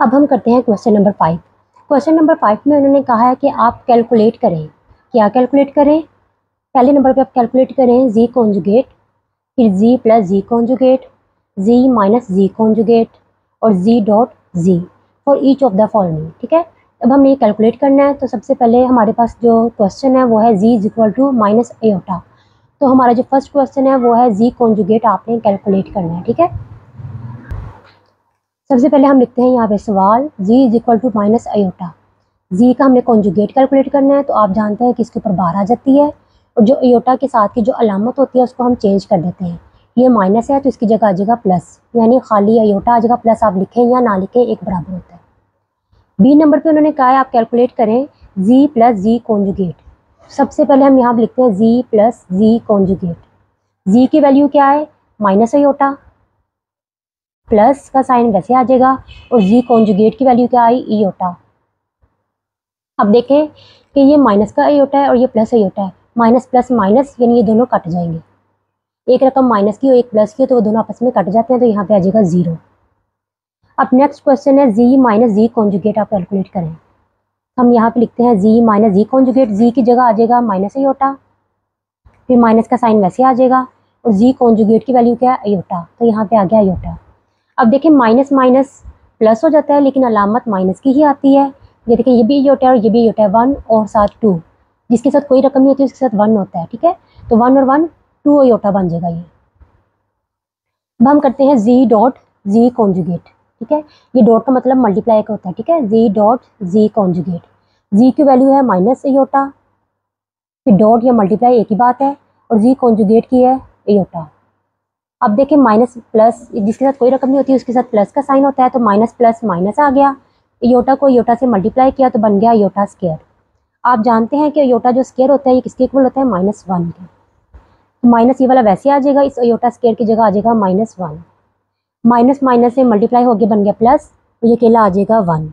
अब हम करते हैं क्वेश्चन नंबर 5। क्वेश्चन नंबर 5 में उन्होंने कहा है कि आप कैलकुलेट करें। क्या कैलकुलेट करें? पहले नंबर पे आप कैलकुलेट करें जी कॉन्जुगेट, फिर g plus g conjugate, g minus g conjugate और g dot g for each of the following. ठीक है, अब हमें ये कैलकुलेट करना है। तो सबसे पहले हमारे पास जो क्वेश्चन है वो है g is equal to minus iota. तो हमारा जो फर्स्ट क्वेश्चन है वो है जी कॉन्जुगेट आपने कैलकुलेट करना है। ठीक है, सबसे पहले हम लिखते हैं यहाँ पे सवाल Z is equal to minus iota. Z का हमने कॉन्जुगेट कैलकुलेट करना है, तो आप जानते हैं कि इसके ऊपर बार आ जाती है और जो अयोटा के साथ की जो अलामत होती है उसको हम चेंज कर देते हैं। ये माइनस है तो इसकी जगह आ जाएगा प्लस, यानी खाली अयोटा आ जाएगा, प्लस आप लिखें या ना लिखें एक बराबर होता है। बी नंबर पे उन्होंने कहा है आप कैलकुलेट करें जी प्लस जी कॉन्जुगेट। सबसे पहले हम यहाँ लिखते हैं जी प्लस जी कॉन्जुगेट। जी की वैल्यू क्या है? माइनस अयोटा, प्लस का साइन वैसे आ जाएगा और जी कॉन्जुगेट की वैल्यू क्या आई? इयोटा। अब देखें कि ये माइनस का अयोटा है और ये प्लस अयोटा है। माइनस प्लस माइनस यानी ये दोनों कट जाएंगे। एक रकम माइनस की और एक प्लस की तो वो दोनों आपस में कट जाते हैं, तो यहाँ पे आ जाएगा 0। अब नेक्स्ट क्वेश्चन है जी माइनस जी कॉन्जुगेट आप कैलकुलेट करें। हम यहाँ पे लिखते हैं जी माइनस जी कॉन्जुगेट। जी की जगह आ जाएगा माइनस अयोटा, फिर माइनस का साइन वैसे आ जाएगा और जी कॉन्जुगेट की वैल्यू क्या है? अयोटा, तो यहाँ पे आ गया अयोटा। अब देखिए माइनस माइनस प्लस हो जाता है लेकिन अलामत माइनस की ही आती है। ये देखिए ये भी अयोटा है और ये भी अयोटा है, 1 और साथ 2, जिसके साथ कोई रकम नहीं होती उसके साथ 1 होता है। ठीक है, तो 1 और 1 2 अयोटा बन जाएगा ये। अब हम करते हैं जी डॉट जी कॉन्जुगेट। ठीक है, ये डॉट का मतलब मल्टीप्लाई का होता है। ठीक है, जी डॉट जी कॉन्जुगेट। जी की वैल्यू है माइनस अयोटा, फिर डॉट या मल्टीप्लाई एक ही बात है, और जी कॉन्जुगेट की है अयोटा। अब देखिए माइनस प्लस जिसके साथ कोई रकम नहीं होती उसके साथ प्लस का साइन होता है, तो माइनस प्लस माइनस आ गया। योटा को योटा से मल्टीप्लाई किया तो बन गया योटा स्क्वायर। आप जानते हैं कि योटा जो स्क्वायर होता है ये किसके इक्वल होता है? -1 के। तो माइनस ये वाला वैसे आ जाएगा, इस योटा स्क्वायर की जगह आ जाएगा -1। माइनस माइनस से मल्टीप्लाई होकर बन गया प्लस, तो ये अकेला आ जाएगा 1।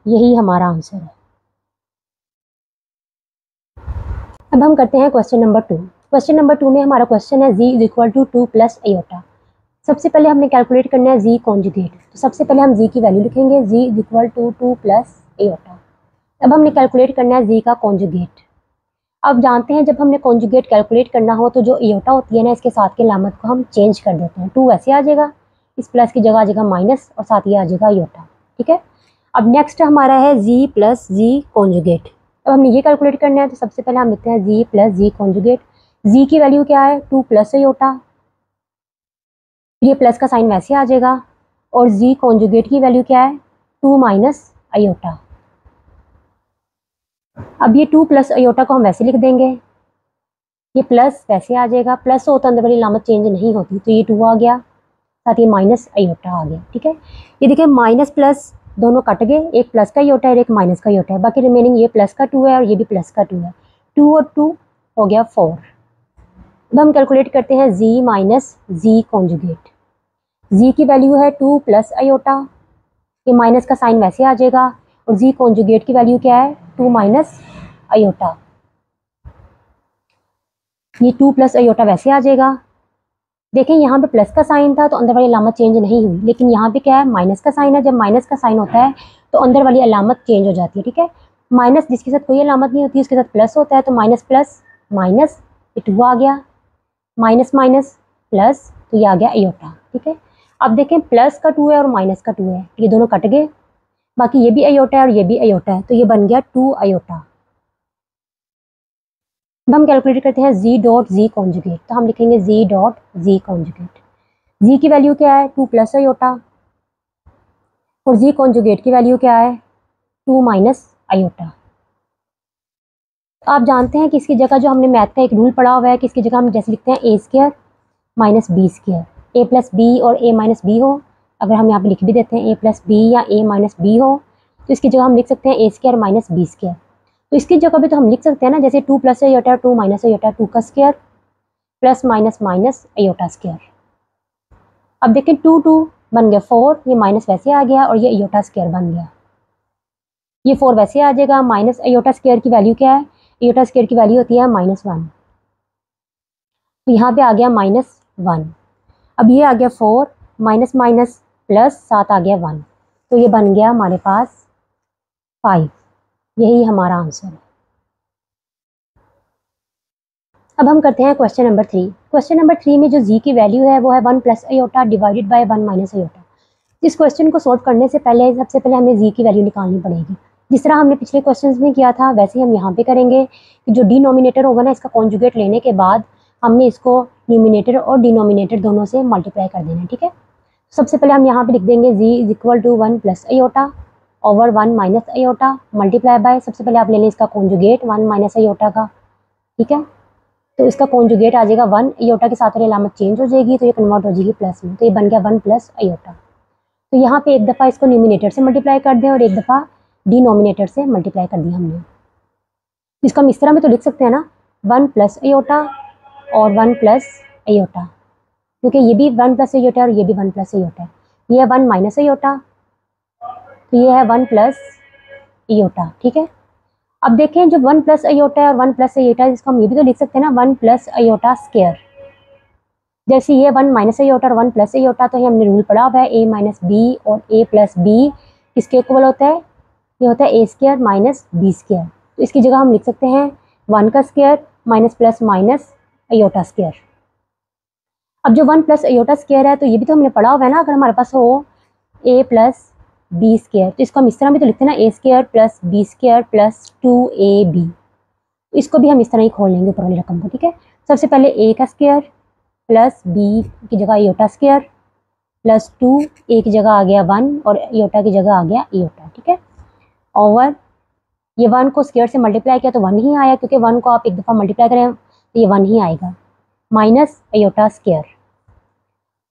यही हमारा आंसर है। अब हम करते हैं क्वेश्चन नंबर 2। क्वेश्चन नंबर 2 में हमारा क्वेश्चन है g is equal to 2 plus iota. सबसे पहले हमने कैलकुलेट करना है जी कॉन्जुगेट। तो सबसे पहले हम जी की वैल्यू लिखेंगे, Z is equal to 2 plus iota. अब हमने कैलकुलेट करना है जी का कॉन्जुगेट। अब जानते हैं जब हमने कॉन्जुगेट कैलकुलेट करना हो तो जो अयोटा होती है ना इसके साथ की अलामत को हम चेंज कर देते हैं। 2 ऐसे आ जाएगा, इस प्लस की जगह आ जाएगा माइनस और साथ ही आ जाएगा अयोटा। ठीक है, अब नेक्स्ट हमारा है जी प्लस जी कॉन्जुगेट। अब हमने ये कैलकुलेट करना है, तो सबसे पहले हम लिखते हैं जी प्लस जी कॉन्जुगेट। जी की वैल्यू क्या है? 2 प्लस अयोटा, ये प्लस का साइन वैसे आ जाएगा, और जी कॉन्जुगेट की वैल्यू क्या है? 2 माइनस अयोटा। अब ये 2 प्लस अयोटा को हम वैसे लिख देंगे, ये प्लस वैसे आ जाएगा, प्लस हो तो अंदर वाली अलामत चेंज नहीं होती, तो ये 2 आ गया, साथ ही माइनस अयोटा आ गया। ठीक है, ये देखिए माइनस प्लस दोनों कट गए, एक प्लस का अयोटा है एक माइनस का अयोटा है, बाकी रिमेनिंग ये प्लस का 2 है और ये भी प्लस का 2 है। 2 और 2 हो गया 4। अब हम कैलकुलेट करते हैं जी माइनस जी कॉन्जुगेट। जी की वैल्यू है 2 प्लस अयोटा, ये माइनस का साइन वैसे आ जाएगा, और जी कॉन्जुगेट की वैल्यू क्या है? 2 माइनस अयोटा। ये 2 प्लस अयोटा वैसे आ जाएगा। देखें यहाँ पे प्लस का साइन था तो अंदर वाली अलामत चेंज नहीं हुई, लेकिन यहाँ पे क्या है? माइनस का साइन है। जब माइनस का साइन होता है तो अंदर वाली अलामत चेंज हो जाती है। ठीक है, माइनस जिसके साथ कोई अलामत नहीं होती उसके साथ प्लस होता है, तो माइनस प्लस माइनस, ये 2 आ गया, माइनस माइनस प्लस, तो ये आ गया अयोटा। ठीक है, अब देखें प्लस का 2 है और माइनस का 2 है, ये दोनों कट गए, बाकी ये भी अयोटा है और ये भी अयोटा है, तो ये बन गया 2 अयोटा। अब हम कैलकुलेट करते हैं जी डॉट जी कॉन्जुगेट। तो हम लिखेंगे जी डॉट जी कॉन्जुगेट। जी की वैल्यू क्या है? 2 प्लस अयोटा, और जी कॉन्जुगेट की वैल्यू क्या है? 2 माइनस अयोटा। आप जानते हैं कि इसकी जगह जो हमने मैथ का एक रूल पढ़ा हुआ है कि इसकी जगह हम जैसे लिखते हैं ए स्क्वायर माइनस बी स्क्वायर, ए प्लस बी और ए माइनस बी हो, अगर हम यहाँ पे लिख भी देते हैं ए प्लस बी या ए माइनस बी हो, तो इसकी जगह हम लिख सकते हैं ए स्क्वायर माइनस बी स्क्वायर। तो इसकी जगह पे तो हम लिख सकते हैं ना, जैसे 2 प्लस अयोटा 2 माइनस अयोटा 2 का square plus minus minus iota square. अब देखें 2 2 बन गया 4, ये माइनस वैसे आ गया और ये अयोटा स्क्वायर बन गया, ये 4 वैसे आ जाएगा। माइनस अयोटा स्क्वायर की वैल्यू क्या है? अयोटा स्क्वायर की वैल्यू होती है -1, तो यहाँ पे आ गया -1। अब ये आ गया 4 माइनस माइनस प्लस 7 आ गया 1। तो ये बन गया हमारे पास 5। यही हमारा आंसर है। अब हम करते हैं क्वेश्चन नंबर 3। क्वेश्चन नंबर 3 में जो जी की वैल्यू है वो है 1 + आयोटा डिवाइडेड बाय 1 - आयोटा। इस क्वेश्चन को सॉल्व करने से पहले सबसे पहले हमें जी की वैल्यू निकालनी पड़ेगी। जिस तरह हमने पिछले क्वेश्चंस में किया था वैसे ही हम यहाँ पे करेंगे कि जो डिनोमिनेटर होगा ना, इसका कॉन्जुगेट लेने के बाद हमने इसको न्यूमिनेटर और डिनोमिनेटर दोनों से मल्टीप्लाई कर देना है। ठीक है, सबसे पहले हम यहाँ पे लिख देंगे g is equal to 1 + iota over 1 - iota multiply by, सबसे पहले आप ले लें इसका कॉन्जुगेट 1 - आयोटा का। ठीक है, तो इसका कॉन्जुगेट आ जाएगा 1, आयोटा के साथ वाली अलामत चेंज हो जाएगी तो ये कन्वर्ट हो जाएगी प्लस में, तो ये बन गया 1 + आयोटा। तो यहाँ पे एक दफ़ा इसको न्यूमिनेटर से मल्टीप्लाई कर दें और एक दफ़ा डिनोमिनेटर से मल्टीप्लाई कर दिया हमने। इसको हम इस तरह में तो लिख सकते हैं ना, 1 + आयोटा और 1 + आयोटा, क्योंकि ये भी 1 + आयोटा और ये भी 1 + आयोटा है। ये है 1 - आयोटा, तो ये है 1 + आयोटा। ठीक है, अब देखें जो 1 + आयोटा है और 1 + आयोटा, इसको हम ये भी तो लिख सकते हैं ना 1 + आयोटा स्क्वायर। जैसे ये 1 - आयोटा और 1 + आयोटा, तो ये हमने रूल पढ़ा हुआ है a - b और a + b किसके इक्वल होता है, ये होता है a² - b²। तो इसकी जगह हम लिख सकते हैं 1 का square minus plus minus iota square. अब जो 1 + आयोटा स्क्वायर है तो ये भी तो हमने पढ़ा हुआ है ना, अगर हमारे पास हो a + b², तो इसको हम इस तरह भी तो लिखते हैं ना a² + b² + 2ab। इसको भी हम इस तरह ही खोल लेंगे ऊपर वाली रकम को। ठीक है, सबसे पहले a का स्क्वायर प्लस b की जगह आयोटा स्क्वायर प्लस 2, a की जगह आ गया 1 और आयोटा की जगह आ गया आयोटा। ठीक है, ओवर ये 1 को स्क्वायर से मल्टीप्लाई किया तो 1 ही आया, क्योंकि 1 को आप एक दफ़ा मल्टीप्लाई करें तो ये 1 ही आएगा, माइनस आयोटा स्क्वायर।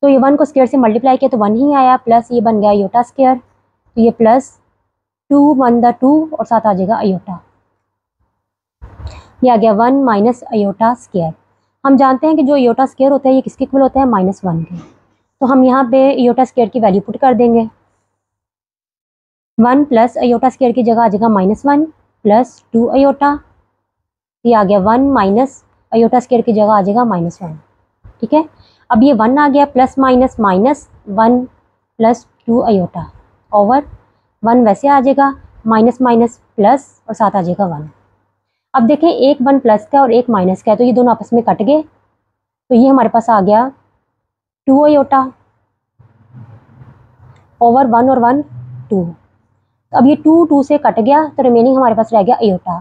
तो ये 1 को स्क्वायर से मल्टीप्लाई किया तो 1 ही आया, प्लस ये बन गया आयोटा स्क्वायर, तो ये प्लस 2 1 दा 2 और साथ आ जाएगा आयोटा, ये आ गया 1 माइनस आयोटा स्क्वायर। हम जानते हैं कि जो आयोटा स्क्वायर होता है ये किसके इक्वल होता है, -1 के। तो हम यहाँ पे आयोटा स्क्वायर की वैल्यू पुट कर देंगे, 1 + आयोटा स्क्वायर की जगह आ जाएगा -1 प्लस 2 आयोटा, ये आ गया 1 माइनस आयोटा स्क्वायर की जगह आ जाएगा -1। ठीक है, अब ये 1 आ गया, plus minus minus 1 plus 2 iota over 1 वैसे आ जाएगा, माइनस माइनस प्लस और साथ आ जाएगा 1। अब देखें एक 1 प्लस का और एक माइनस का है, तो ये दोनों आपस में कट गए, तो ये हमारे पास आ गया 2 आयोटा ओवर 1 और 1 2। अब ये 2 2 से कट गया तो रिमेनिंग हमारे पास रह गया आयोटा।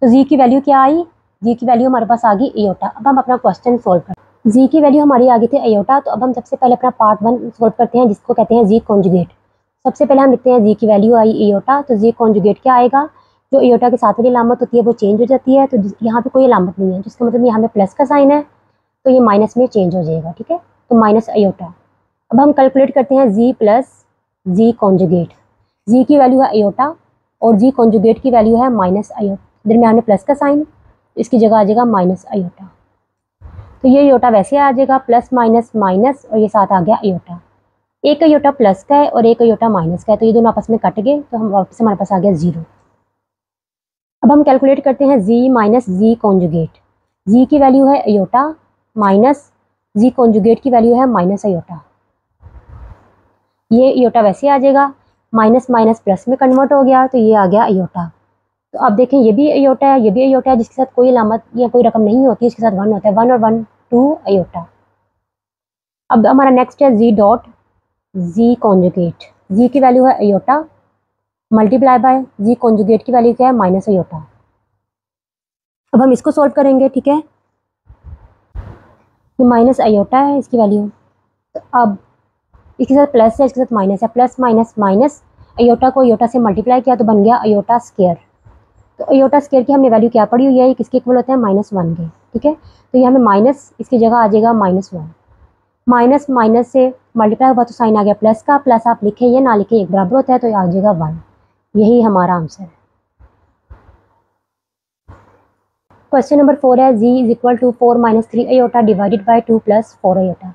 तो जी की वैल्यू क्या आई, जी की वैल्यू हमारे पास आ गई आयोटा। अब हम अपना क्वेश्चन सोल्व करते हैं। जी की वैल्यू हमारी आ गई थी आयोटा, तो अब हम सबसे पहले अपना पार्ट 1 सोल्व करते हैं, जिसको कहते हैं जी कॉन्जुगेट। सबसे पहले हम लिखते हैं जी की वैल्यू आई आयोटा, तो जी कॉन्जुगेट क्या आएगा, जो आयोटा के साथ वाली अलामत होती है वो चेंज हो जाती है, तो यहाँ पे कोई अलामत नहीं है, जिसका मतलब यहाँ पे प्लस का साइन है तो ये माइनस में चेंज हो जाएगा। ठीक है, तो माइनस आयोटा। अब हम कैलकुलेट करते हैं जी प्लस जी कॉन्जुगेट। जी की वैल्यू है आयोटा और जी कॉन्जुगेट की वैल्यू है माइनस आयोटा, दरम्यान में प्लस का साइन, इसकी जगह आ जाएगा माइनस आयोटा। तो ये आयोटा वैसे आ जाएगा प्लस माइनस माइनस और ये साथ आ गया आयोटा। एक आयोटा प्लस का है और एक आयोटा माइनस का है, तो ये दोनों आपस में कट गए, तो हम वापस हमारे पास आ गया 0। अब हम कैलकुलेट करते हैं जी माइनस जी कॉन्जुगेट। जी की वैल्यू है आयोटा माइनस जी कॉन्जुगेट की वैल्यू है माइनस आयोटा। ये आयोटा वैसे आ जाएगा, माइनस माइनस प्लस में कन्वर्ट हो गया, तो ये आ गया आयोटा। तो अब देखें ये भी आयोटा है, ये भी आयोटा है, जिसके साथ कोई अलामत या कोई रकम नहीं होती, इसके साथ 1 होता है, 1 और 1 2 आयोटा। अब हमारा नेक्स्ट है जी डॉट जी कॉन्जुगेट। जी की वैल्यू है iota multiply by z conjugate की वैल्यू क्या है, माइनस आयोटा। अब हम इसको सोल्व करेंगे। ठीक है, ये माइनस आयोटा है इसकी वैल्यू, तो अब इसके साथ प्लस है, इसके साथ माइनस है, प्लस माइनस माइनस, आयोटा को आयोटा से मल्टीप्लाई किया तो बन गया आयोटा स्क्वायर। तो आयोटा स्क्वायर की हमने वैल्यू क्या पढ़ी हुई है, ये किसके इक्वल होता है, -1 के। ठीक है, तो ये हमें माइनस इसकी जगह आ जाएगा -1, माइनस माइनस से मल्टीप्लाई हुआ तो साइन आ गया प्लस का, प्लस आप लिखें या ना लिखें एक बराबर होता है, तो ये आ जाएगा 1। यही हमारा आंसर है। क्वेश्चन नंबर 4 है g is equal to 4 - 3 iota divided by 2 + 4 iota.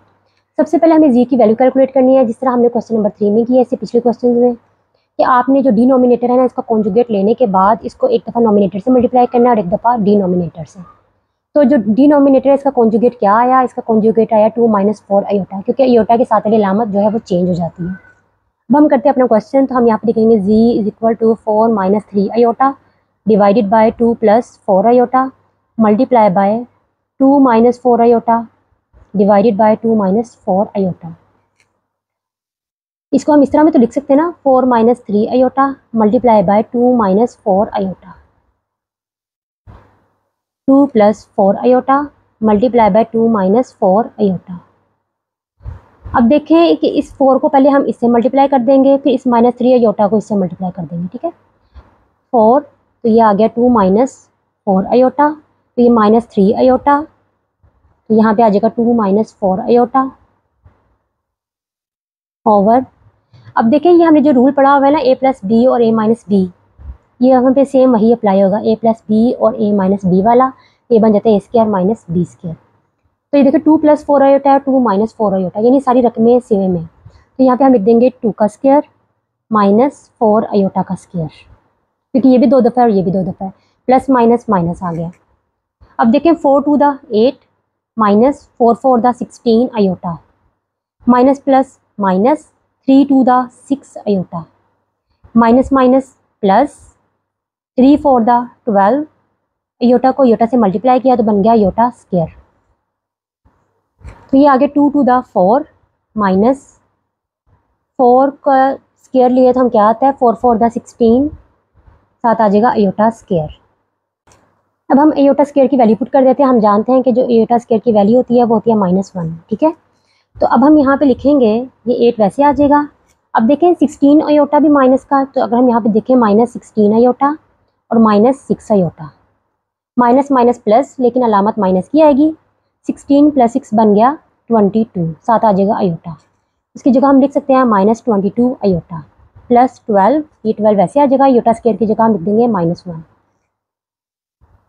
सबसे पहले हमें जी की वैल्यू कैलकुलेट करनी है, जिस तरह हमने क्वेश्चन नंबर 3 में किया है, इससे पिछले क्वेश्चन में, कि आपने जो डिनोमिनेटर है ना, इसका कॉन्जुगेट लेने के बाद इसको एक दफ़ा नोमिनेटर से मल्टीप्लाई करना है और एक दफ़ा डिनोमिनेटर से। तो जो डिनोमिनेटर है इसका कॉन्जुगेट क्या आया, इसका कॉन्जुगेट आया 2 - 4 आयोटा, क्योंकि आयोटा के साथ वाली अलामत जो है वो चेंज हो जाती है। अब हम करते हैं अपना क्वेश्चन। तो हम यहाँ पे लिखेंगे z is equal to 4 minus 3 iota divided by 2 plus 4 iota multiply by 2 minus 4 iota divided by 2 minus 4 iota. इसको हम इस तरह में तो लिख सकते हैं ना, 4 minus 3 iota multiply by 2 minus 4 iota, 2 plus 4 iota multiply by 2 minus 4 iota. अब देखें कि इस 4 को पहले हम इससे मल्टीप्लाई कर देंगे, फिर इस माइनस 3 आयोटा को इससे मल्टीप्लाई कर देंगे, ठीक है। 4 तो ये आ गया 2 माइनस 4 आयोटा, तो ये माइनस 3 आयोटा, तो यहाँ पे आ जाएगा 2 माइनस 4 आयोटा ओवर। अब देखें ये हमने जो रूल पढ़ा हुआ है ना, a प्लस बी और a माइनस बी, ये यहाँ पे सेम वही अप्लाई होगा, a प्लस बी और a माइनस बी वाला, ये बन जाता है a square minus B square. तो ये देखो 2 प्लस 4 आयोटा है, 2 माइनस 4 आयोटा, यानी सारी रकमें सेम है। तो यहाँ पे हम लिख देंगे 2 का स्क्वायर माइनस 4 आयोटा का स्क्वायर, क्योंकि ये भी 2 दफ़ा है और ये भी 2 दफ़ा है, प्लस माइनस माइनस आ गया। अब देखें 4 two the 8 minus 4 four the 16 iota minus plus minus 3 two the 6 iota minus minus plus 3 four the 12 iota को आयोटा से मल्टीप्लाई किया तो बन गया आयोटा स्क्वायर। तो ये आगे 2 टू द 4 माइनस 4 का स्क्वायर लिए तो हम क्या आता है 4 फोर द 16, साथ आ जाएगा आयोटा स्क्वायर। अब हम आयोटा स्क्वायर की वैल्यू पुट कर देते हैं। हम जानते हैं कि जो आयोटा स्क्वायर की वैल्यू होती है वो होती है -1, ठीक है। तो अब हम यहाँ पे लिखेंगे, ये 8 वैसे आ जाएगा। अब देखें 16 आयोटा भी माइनस का, तो अगर हम यहाँ पे देखें -16 आयोटा और -6 आयोटा, माइनस माइनस प्लस, लेकिन अलामत माइनस की आएगी। 16 प्लस 6 बन गया 22, साथ आ जाएगा आयोटा। इसकी जगह हम लिख सकते हैं -22 आयोटा प्लस 12, ये 12 वैसे आ जाएगा, आयोटा स्क्वायर की जगह हम लिख देंगे -1।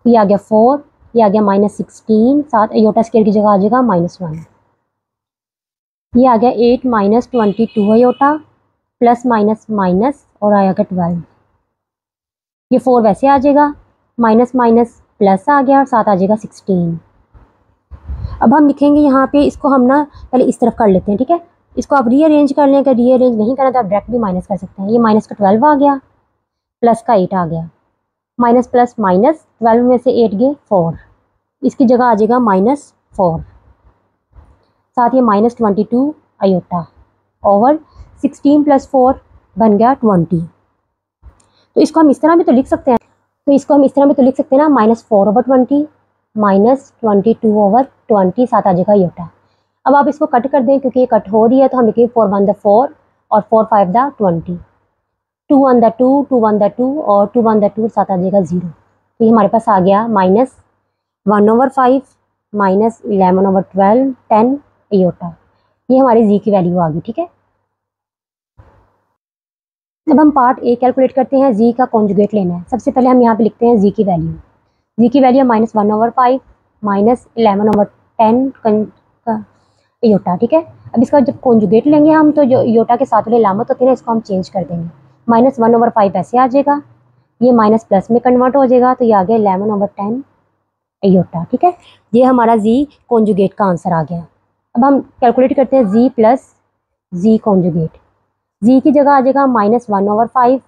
ये आ गया 4, ये आ गया -16, साथ आयोटा स्क्वायर की जगह आ जाएगा -1। ये आ गया 8 minus 22 iota plus minus minus और आएगा 12। ये 4 वैसे आ जाएगा, माइनस माइनस प्लस आ गया और साथ आ जाएगा 16। अब हम लिखेंगे यहाँ पे, इसको हम ना पहले इस तरफ कर लेते हैं, ठीक है। इसको आप रीअरेंज कर लें, अगर रीअरेंज नहीं करना तो आप डायरेक्ट भी माइनस कर सकते हैं। ये माइनस का 12 आ गया, प्लस का 8 आ गया, माइनस प्लस माइनस 12 में से 8 गए 4, इसकी जगह आ जाएगा -4, साथ ये -22 आयोटा ओवर 16 प्लस 4 बन गया 20। तो इसको हम इस तरह भी तो लिख सकते हैं, ना -4 ओवर 20 -22 ओवर 20, साथ आ जाएगा आयोटा। अब आप इसको कट कर दें, क्योंकि ये कट हो रही है, तो हम लिखेंगे 4 1 द 4 और 4 5 द 20, 2 1 द 2, 2 1 द 2 और 2 1 द 2, साथ आ जाएगा 0। तो ये हमारे पास आ गया -1 ओवर 5 -11 ओवर 12 10 आयोटा। ये हमारी जी की वैल्यू आ गई, ठीक है। अब हम पार्ट ए कैलकुलेट करते हैं, जी का कॉन्जुगेट लेना है। सबसे पहले हम यहाँ पे लिखते हैं जी की वैल्यू। जी की वैल्यू -1 ओवर 5 -11 ओवर 10 आयोटा, ठीक है। अब इसका जब कॉन्जुगेट लेंगे हम, तो जो आयोटा के साथ वाले अलामत होती है ना, इसको हम चेंज कर देंगे। -1 ओवर 5 ऐसे आ जाएगा, ये माइनस प्लस में कन्वर्ट हो जाएगा, तो ये आ गया 11 ओवर 10 आयोटा, ठीक है। ये हमारा जी कॉन्जुगेट का आंसर आ गया। अब हम कैलकुलेट करते हैं जी प्लस जी कॉन्जुगेट। जी की जगह आ जाएगा -1 ओवर 5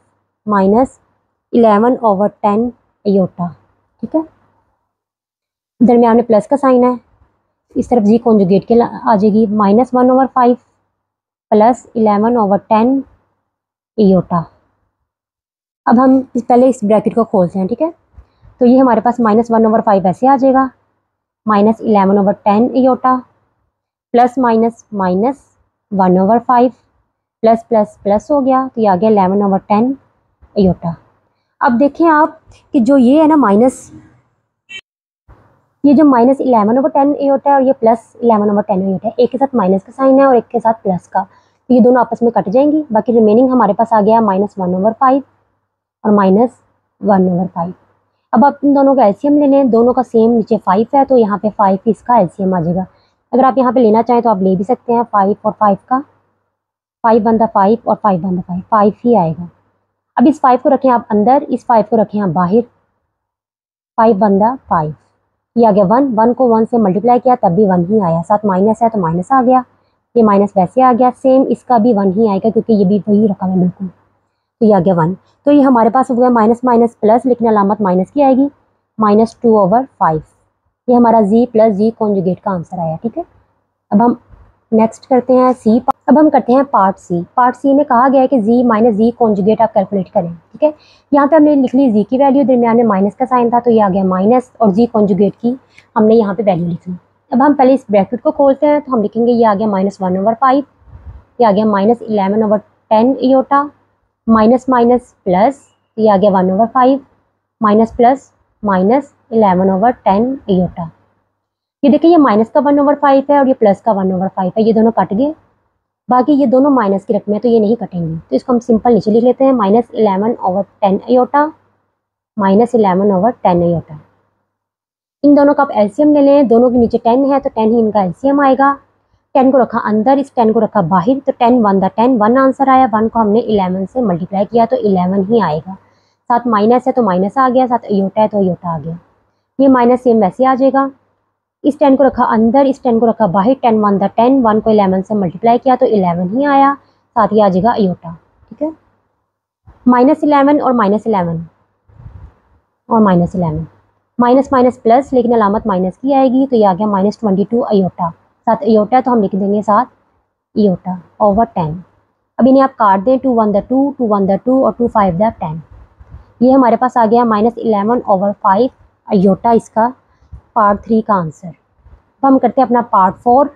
-11 ओवर 10 आयोटा, ठीक है। दरमियान में प्लस का साइन है, इस तरफ जी कॉन्जुगेट के आ जाएगी -1 ओवर 5 प्लस 11 ओवर 10 आयोटा। अब हम पहले इस ब्रैकेट को खोलते हैं, ठीक है। तो ये हमारे पास -1 ओवर 5 ऐसे आ जाएगा, -11 over 10 iota plus minus minus 1 over 5 plus plus plus हो गया, तो ये आ गया 11 ओवर 10 आयोटा। अब देखें आप कि जो ये है ना माइनस, ये जो -11 ओवर 10 आयोटा है और ये +11 ओवर 10 आयोटा है, एक के साथ माइनस का साइन है और एक के साथ प्लस का, तो ये दोनों आपस में कट जाएंगी। बाकी रिमेनिंग हमारे पास आ गया -1 ओवर 5 और -1 ओवर 5। अब आप इन दोनों का एलसीएम ले लें, दोनों का सेम नीचे 5 है, तो यहाँ पे 5 इसका एलसीएम आ जाएगा। अगर आप यहाँ पे लेना चाहें तो आप ले भी सकते हैं 5 और 5 का, 5 1 द 5 और 5 1 द 5, 5 ही आएगा। अब इस 5 को रखें आप अंदर, इस 5 को रखें आप बाहर, 5 1 द 5, ये आ गया 1 को 1 से मल्टीप्लाई किया तब भी 1 ही आया, साथ माइनस है तो माइनस आ गया, ये माइनस वैसे आ गया, सेम इसका भी 1 ही आएगा क्योंकि ये भी वही रकम है बिल्कुल, तो ये आ गया 1। तो ये हमारे पास हो गया माइनस माइनस प्लस, लेकिन अलामत माइनस की आएगी, -2/5। ये हमारा z प्लस जी कॉन्जुगेट का आंसर आया। ठीक है, अब हम नेक्स्ट करते हैं सी। अब हम करते हैं पार्ट सी। पार्ट सी में कहा गया है कि z माइनस जी कॉन्जुगेट आप कैलकुलेट करें। ठीक है, यहाँ पे हमने लिख ली z की वैल्यू, दरमियान में माइनस का साइन था तो ये आ गया माइनस, और जी कॉन्जुगेट की हमने यहाँ पे वैल्यू लिख ली। अब हम पहले इस ब्रैकेट को खोलते हैं तो हम लिखेंगे ये आ गया -1/5, ये आ गया -11/10 इयोटा, माइनस माइनस प्लस, ये आ गया 1/5, माइनस प्लस माइनस 11/10 इयोटा। ये देखिए ये माइनस का 1/5 है और ये प्लस का 1/5 है, ये दोनों कट गए। बाकी ये दोनों माइनस की रकम है तो ये नहीं कटेंगी, तो इसको हम सिंपल नीचे लिख लेते हैं, -11/10 इयोटा, -11/10 इयोटा। इन दोनों का आप एलसीएम ले लें, दोनों के नीचे 10 है तो 10 ही इनका एलसीएम आएगा। 10 को रखा अंदर, इस 10 को रखा बाहर, तो 10 1 दा 10, 1 आंसर आया। 1 को हमने 11 से मल्टीप्लाई किया तो 11 ही आएगा। साथ माइनस है तो माइनस आ गया, साथ इयोटा है तो इयोटा आ गया। ये माइनस सेम वैसे आ जाएगा, इस 10 को रखा अंदर, इस 10 को रखा बाहर, 10 1 दा 10, 1 को 11 से मल्टीप्लाई किया तो 11 ही आया, साथ ही आ जाएगा इयोटा। ठीक है, -11 और -11 और -11, माइनस माइनस प्लस, लेकिन अलामत माइनस की आएगी तो ये आ गया -22 अयोटा, साथ अयोटा तो हम लिख देंगे साथ इयोटा ओवर 10। अब इन्हें आप काट दें, 2 1 दा 2, 2 1 दा 2 और 2 5 दा 10। ये हमारे पास आ गया -11/5 अयोटा, इसका पार्ट 3 का आंसर। अब हम करते हैं अपना पार्ट 4,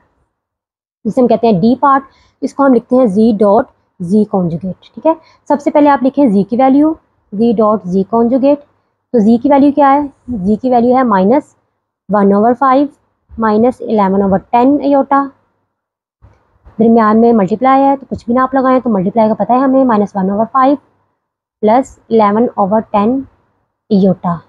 जिसे हम कहते हैं डी पार्ट। इसको हम लिखते हैं z डॉट जी कॉन्जुगेट। ठीक है, सबसे पहले आप लिखें z की value, z dot z conjugate. तो z की वैल्यू क्या है, z की वैल्यू है -1/5 -11/10 अयोटा, दरमियान में मल्टीप्लाई है तो कुछ भी ना आप लगाएं, तो मल्टीप्लाई का पता है हमें, -1/5 प्लस 11/10 इयोटा।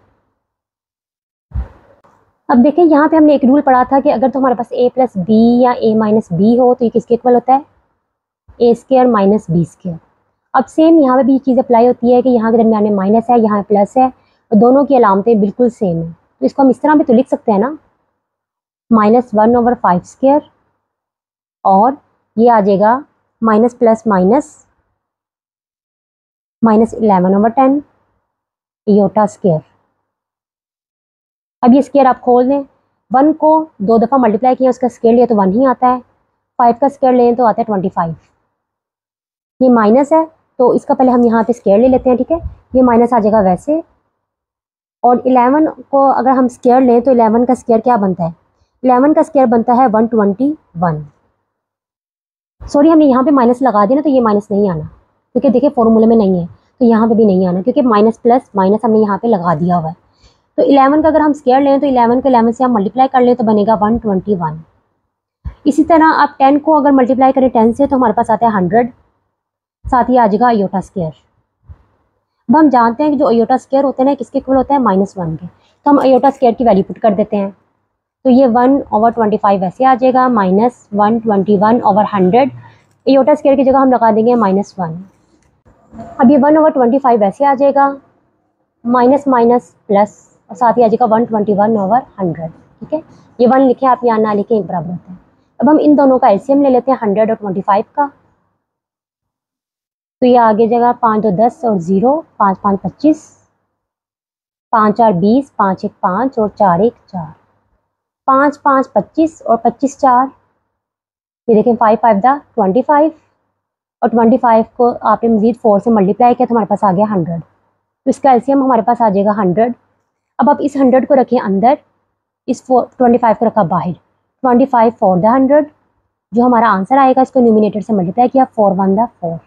अब देखें यहाँ पे हमने एक रूल पढ़ा था कि अगर तो हमारे पास a प्लस बी या a माइनस बी हो तो ये किसके इक्वल होता है, a² माइनस b²। अब सेम यहाँ पे भी चीज़ अप्लाई होती है कि यहाँ के दरमियान में माइनस है, यहाँ प्लस है, और दोनों की अलामतें बिल्कुल सेम है, तो इसको हम इस तरह भी तो लिख सकते हैं ना, -1/5², और ये आ जाएगा माइनस प्लस माइनस -11/10 इयोटा स्क्वायर। अब ये स्क्वायर आप खोल दें, 1 को 2 दफ़ा मल्टीप्लाई किया उसका स्क्वायर लिया तो 1 ही आता है, 5 का स्क्वायर लें तो आता है 25। ये माइनस है तो इसका पहले हम यहाँ पे स्क्वायर ले लेते हैं। ठीक है, ये माइनस आ जाएगा वैसे, और 11 को अगर हम स्क्वायर लें तो 11 का स्क्वायर क्या बनता है, 11 का स्क्वायर बनता है 121। सॉरी, हमने यहाँ पे माइनस लगा दिया ना तो ये माइनस नहीं आना, क्योंकि देखिए फॉर्मूले में नहीं है, तो यहाँ पे भी नहीं आना क्योंकि माइनस प्लस माइनस हमने यहाँ पे लगा दिया हुआ है। तो 11 का अगर हम स्क्वायर लें तो 11 को 11 से हम मल्टीप्लाई कर लें तो बनेगा 121। इसी तरह आप 10 को अगर मल्टीप्लाई करें 10 से तो हमारे पास आता है 100, साथ ही आ जाएगा अयोटा स्क्वायर। अब हम जानते हैं कि जो अयोटा स्क्वायर होते हैं ना किसके इक्वल होता है, -1 के, तो हम अयोटा स्क्वायर की वैल्यू पुट कर देते हैं, तो ये 1/25 ऐसे आ जाएगा, -121/100। अयोटा स्क्वायर की जगह हम लगा देंगे -1। अब ये 1/25 ऐसे आ जाएगा, माइनस माइनस प्लस, और साथ ही आ जाएगा 121/100। ठीक है, ये 1 लिखे आप यहाँ ना लिखें, एक बराबर होता है। अब हम इन दोनों का एलसीएम ले लेते हैं 100 और 25 का, तो ये आगे जगह 5 2 10 और 0, 5 5 25, 5 4 20, 5 1 5 और 4 1 4, 5 5 25 और 25 4, ये देखें 5 5 दा 25, और 25 को आपने मजीद 4 से मल्टीप्लाई किया तो हमारे पास आ गया 100, तो इसका एलसीएम हमारे पास आ जाएगा 100। अब आप इस 100 को रखें अंदर, इस 25 को रखा बाहर, 25 4 दा 100, जो हमारा आंसर आएगा इसको न्यूमिनेटर से मल्टीप्लाई किया, 4 1 दा 4,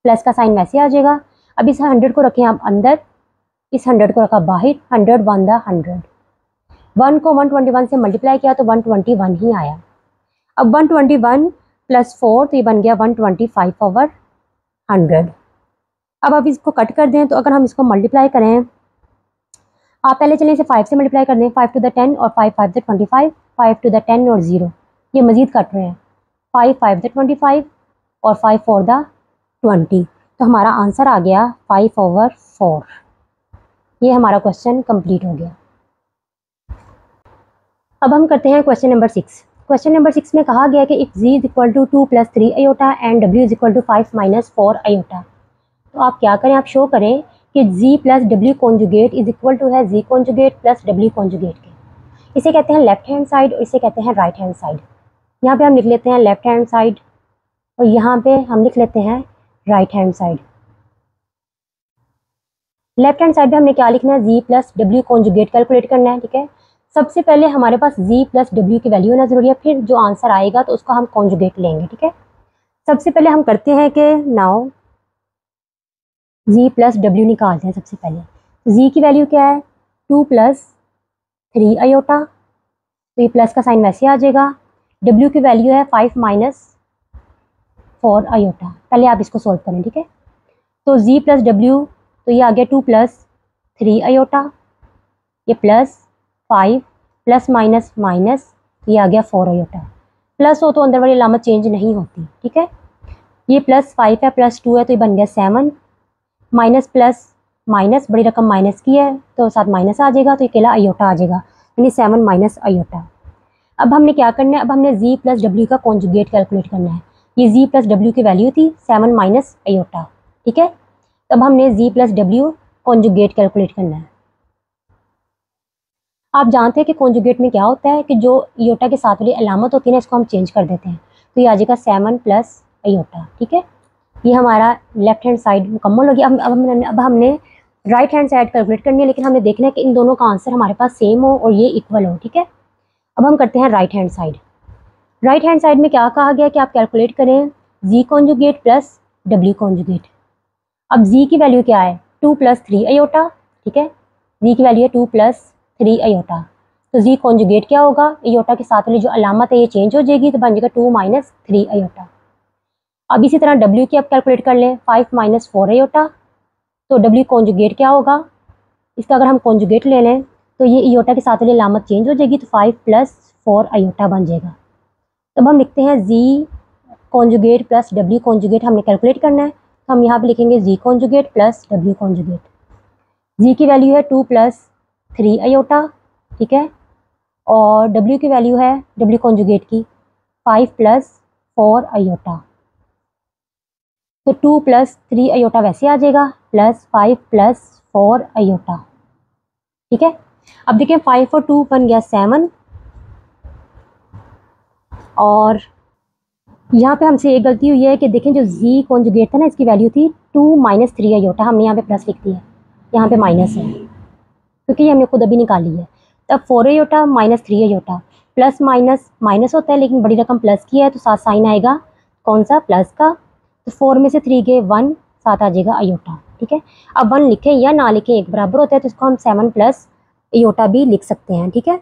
प्लस का साइन वैसे आ जाएगा। अब इस 100 को रखें आप अंदर, इस 100 को रखा बाहर, 100 1 दा 100, 1 को 121 से मल्टीप्लाई किया तो 121 ही आया। अब 121 प्लस 4 तो ये बन गया 125/100। अब इसको कट कर दें, तो अगर हम इसको मल्टीप्लाई करें, आप पहले चलें इसे 5 से मल्टीप्लाई कर दें, 5 to the 10 और 5 5 the 25, 5 to the 10 और 0, ये मजीद कट रहे हैं, 5 5 the 25 और 5 4 the 20, तो हमारा आंसर आ गया 5/4। ये हमारा क्वेश्चन कंप्लीट हो गया। अब हम करते हैं क्वेश्चन नंबर 6। क्वेश्चन नंबर 6 में कहा गया कि if z is equal to 2 + 3 iota and w is equal to 5 - 4 iota, तो आप क्या करें, आप शो करें कि z + w conjugate is equal to है z कॉन्जुगेट + w कॉन्जुगेट के। इसे कहते हैं लेफ्ट हैंड साइड और इसे कहते हैं राइट हैंड साइड। यहाँ पे हम लिख लेते हैं लेफ्ट हैंड साइड और यहाँ पे हम लिख लेते हैं right hand side. Left hand side पे हमने क्या लिखना है, z + w कॉन्जुगेट कैलकुलेट करना है। ठीक है, सबसे पहले हमारे पास z + w की वैल्यू होना जरूरी है, फिर जो आंसर आएगा तो उसको हम कॉन्जुगेट लेंगे। ठीक है, सबसे पहले हम करते हैं कि नाउ z + w निकालते हैं। सबसे पहले z की वैल्यू क्या है, 2 + 3 आयोटा, तो ये प्लस का साइन वैसे आ जाएगा। w की वैल्यू है 5 - 4 आयोटा। पहले आप इसको सोल्व करें। ठीक है, तो z + w, तो ये आ गया 2 + 3 आयोटा, ये +5 प्लस माइनस माइनस, ये आ गया 4 आयोटा। प्लस हो तो अंदर वाली अलामत चेंज नहीं होती। ठीक है, ये +5 है, +2 है, तो ये बन गया 7। माइनस प्लस माइनस, बड़ी रकम माइनस की है तो साथ माइनस आ जाएगा, तो ये अकेला आयोटा आ जाएगा, यानी 7 - आयोटा। अब हमने क्या करना है, अब हमने z + w का कॉन्जुगेट कैलकुलेट करना है। ये z + w की वैल्यू थी 7 - आयोटा। ठीक है, तब हमने z + w कॉन्जुगेट कैलकुलेट करना है। आप जानते हैं कि कॉन्जुगेट में क्या होता है कि जो आयोटा के साथ वाली अलामत होती है ना, इसको हम चेंज कर देते हैं, तो ये आ जाएगा 7 + आयोटा। ठीक है, ये हमारा लेफ्ट हैंड साइड मुकम्मल हो गया। अब हमने राइट हैंड साइड कैलकुलेट करनी है, लेकिन हमें देखना है कि इन दोनों का आंसर हमारे पास सेम हो और ये इक्वल हो। ठीक है, अब हम करते हैं right hand side. Right hand side में क्या कहा गया कि आप कैलकुलेट करें z कॉन्जुगेट + w कॉन्जुगेट। अब z की वैल्यू क्या है, 2 + 3 आयोटा। ठीक है, z की वैल्यू है 2 + 3 आयोटा, तो z कॉन्जुगेट क्या होगा, आयोटा के साथ वाली जो अलामत है ये चेंज हो जाएगी, तो बन जाएगा 2 - 3 आयोटा। अब इसी तरह w की आप कैलकुलेट कर लें, 5 - 4 आयोटा, तो w कॉन्जुगेट क्या होगा, इसका अगर हम कॉन्जुगेट ले लें तो ये आयोटा के साथ वाली अलामत चेंज हो जाएगी, तो 5 + 4 आयोटा बन जाएगा। तब हम लिखते हैं z कॉन्जुगेट + w कॉन्जुगेट हमने कैलकुलेट करना है, तो हम यहाँ पे लिखेंगे z conjugate + w conjugate. z की वैल्यू है 2 + 3 आयोटा। ठीक है, और w की वैल्यू है w कॉन्जुगेट की 5 + 4 आयोटा, तो 2 + 3 आयोटा वैसे आ जाएगा, +5 + 4 आयोटा। ठीक है, अब देखिए 5 और 2 बन गया 7, और यहाँ पे हमसे एक गलती हुई है कि देखें जो z कॉन्जुगेट था ना, इसकी वैल्यू थी 2 - 3 आयोटा, हमने यहाँ पे प्लस लिख दिया, यहाँ पे माइनस है क्योंकि ये हमने खुद अभी निकाली है। तब 4 iota - 3 iota, plus minus minus होता है, लेकिन बड़ी रकम प्लस की है तो साथ साइन आएगा कौन सा, प्लस का, तो 4 में से 3 गए 1, साथ आ जाएगा आयोटा। ठीक है, अब 1 लिखें या ना लिखें एक बराबर होता है, तो इसको हम 7 + आयोटा भी लिख सकते हैं। ठीक है,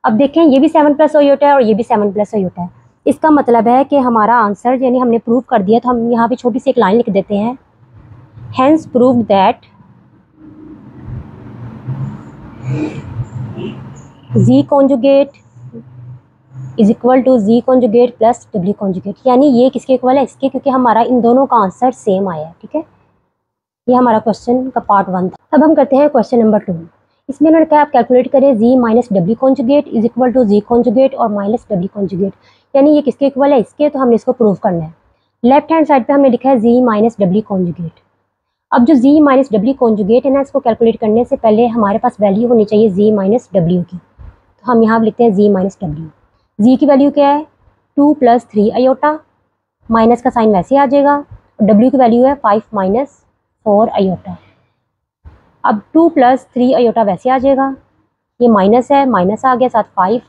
अब देखें ये भी 7 + आयोटा है और ये भी 7 + आयोटा है। इसका मतलब है कि हमारा आंसर यानी हमने प्रूव कर दिया, तो हम यहाँ पे छोटी सी एक लाइन लिख देते हैं, hence proved that z conjugate is equal to z conjugate + w conjugate, यानी ये किसके इक्वल है, इसके, क्योंकि हमारा इन दोनों का आंसर सेम आया है। ठीक है, ये हमारा क्वेश्चन का पार्ट 1 था। अब हम करते हैं क्वेश्चन नंबर 2। इसमें उन्होंने कहा आप कैलकुलेट करें z - w conjugate is equal to z conjugate और -w कॉन्जुगेट, यानी ये किसके इक्वल है, इसके, तो हमने इसको प्रूव करना है। लेफ्ट हैंड साइड पे हमने लिखा है z - w कॉन्जुगेट। अब जो z - w कॉन्जुगेट है ना, इसको कैलकुलेट करने से पहले हमारे पास वैल्यू होनी चाहिए z - w की, तो हम यहाँ लिखते हैं z - w। z की वैल्यू क्या है, 2 + 3 आयोटा, माइनस का साइन वैसे आ जाएगा, और w की वैल्यू है 5 - 4 आयोटा। अब 2 + 3 आयोटा वैसे आ जाएगा, ये माइनस है, माइनस आ गया, साथ 5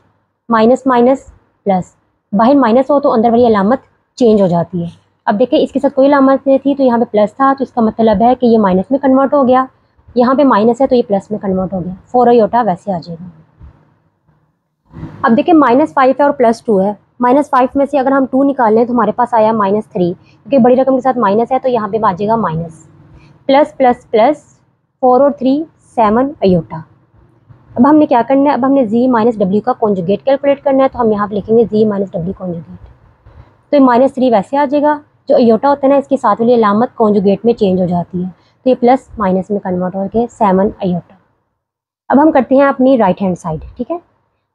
माइनस माइनस प्लस, बाहर माइनस हो तो अंदर वाली अलामत चेंज हो जाती है। अब देखिए इसके साथ कोई अलामत नहीं थी, तो यहाँ पे प्लस था, तो इसका मतलब है कि ये माइनस में कन्वर्ट हो गया, यहाँ पे माइनस है तो ये प्लस में कन्वर्ट हो गया, 4 आयोटा वैसे आ जाएगा। अब देखिए -5 है और +2 है, -5 में से अगर हम 2 निकाल लें तो हमारे पास आया -3, क्योंकि बड़ी रकम के साथ माइनस है तो यहाँ पे आ जाएगा माइनस, प्लस प्लस प्लस 4 और 3 7 आयोटा। अब हमने क्या करना है, अब हमने z - w का कॉन्जुगेट कैलकुलेट करना है, तो हम यहाँ पे लिखेंगे z - w कॉन्जुगेट, तो -3 वैसे आ जाएगा, जो आयोटा होता है ना इसके साथ वाली अलामत कॉन्जुगेट में चेंज हो जाती है, तो ये प्लस माइनस में कन्वर्ट हो गया 7 आयोटा। अब हम करते हैं अपनी राइट हैंड साइड। ठीक है,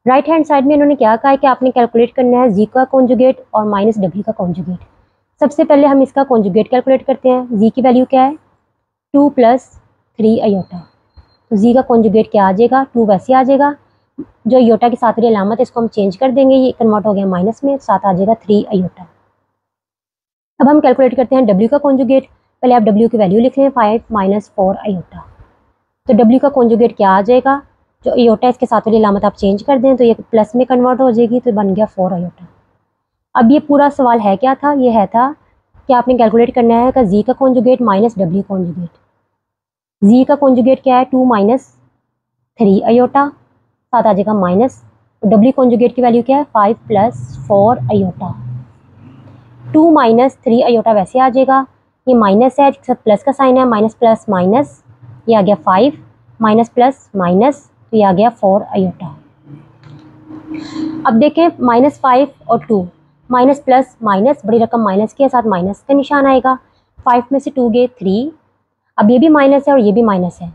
राइट हैंड साइड में इन्होंने क्या कहा है कि आपने कैलकुलेट करना है जी का कॉन्जुगेट और माइनस डब्ल्यू का कॉन्जुगेट। सबसे पहले हम इसका कॉन्जुगेट कैलकुलेट करते हैं। जी की वैल्यू क्या है 2 + 3 अयोटा। तो जी का कॉन्जुगेट क्या आ जाएगा 2 वैसे आ जाएगा, जो अयोटा के साथ वाली अलामत है इसको हम चेंज कर देंगे, ये कन्वर्ट हो गया माइनस में, साथ आ जाएगा 3 अयोटा। अब हम कैलकुलेट करते हैं डब्ल्यू का कॉन्जुगेट। पहले आप डब्ल्यू की वैल्यू लिख लें 5 - 4 अयोटा। तो डब्ल्यू का कॉन्जुगेट क्या आ जाएगा, जो अयोटा इसके साथ वाली अलामत आप चेंज कर दें तो ये प्लस में कन्वर्ट हो जाएगी, तो बन गया 4 अयोटा। अब ये पूरा सवाल है क्या था, ये है था कि आपने कैलकुलेट करना है कि जी का कॉन्जुगेट माइनस डब्ल्यू कॉन्जुगेट। जी का कॉन्जुगेट क्या है 2 - 3 अयोटा, साथ आ जाएगा माइनस। डब्ल्यू कॉन्जुगेट की वैल्यू क्या है 5 + 4 अयोटा। 2 - 3 अयोटा वैसे आ जाएगा, ये माइनस है, इसके साथ प्लस का साइन है, माइनस प्लस माइनस, ये आ गया 5, माइनस प्लस माइनस, तो ये आ गया 4 अयोटा। अब देखें -5 और 2, माइनस प्लस माइनस, बड़ी रकम माइनस के साथ माइनस का निशान आएगा। 5 में से 2 गए 3, अब ये भी माइनस है और ये भी माइनस है।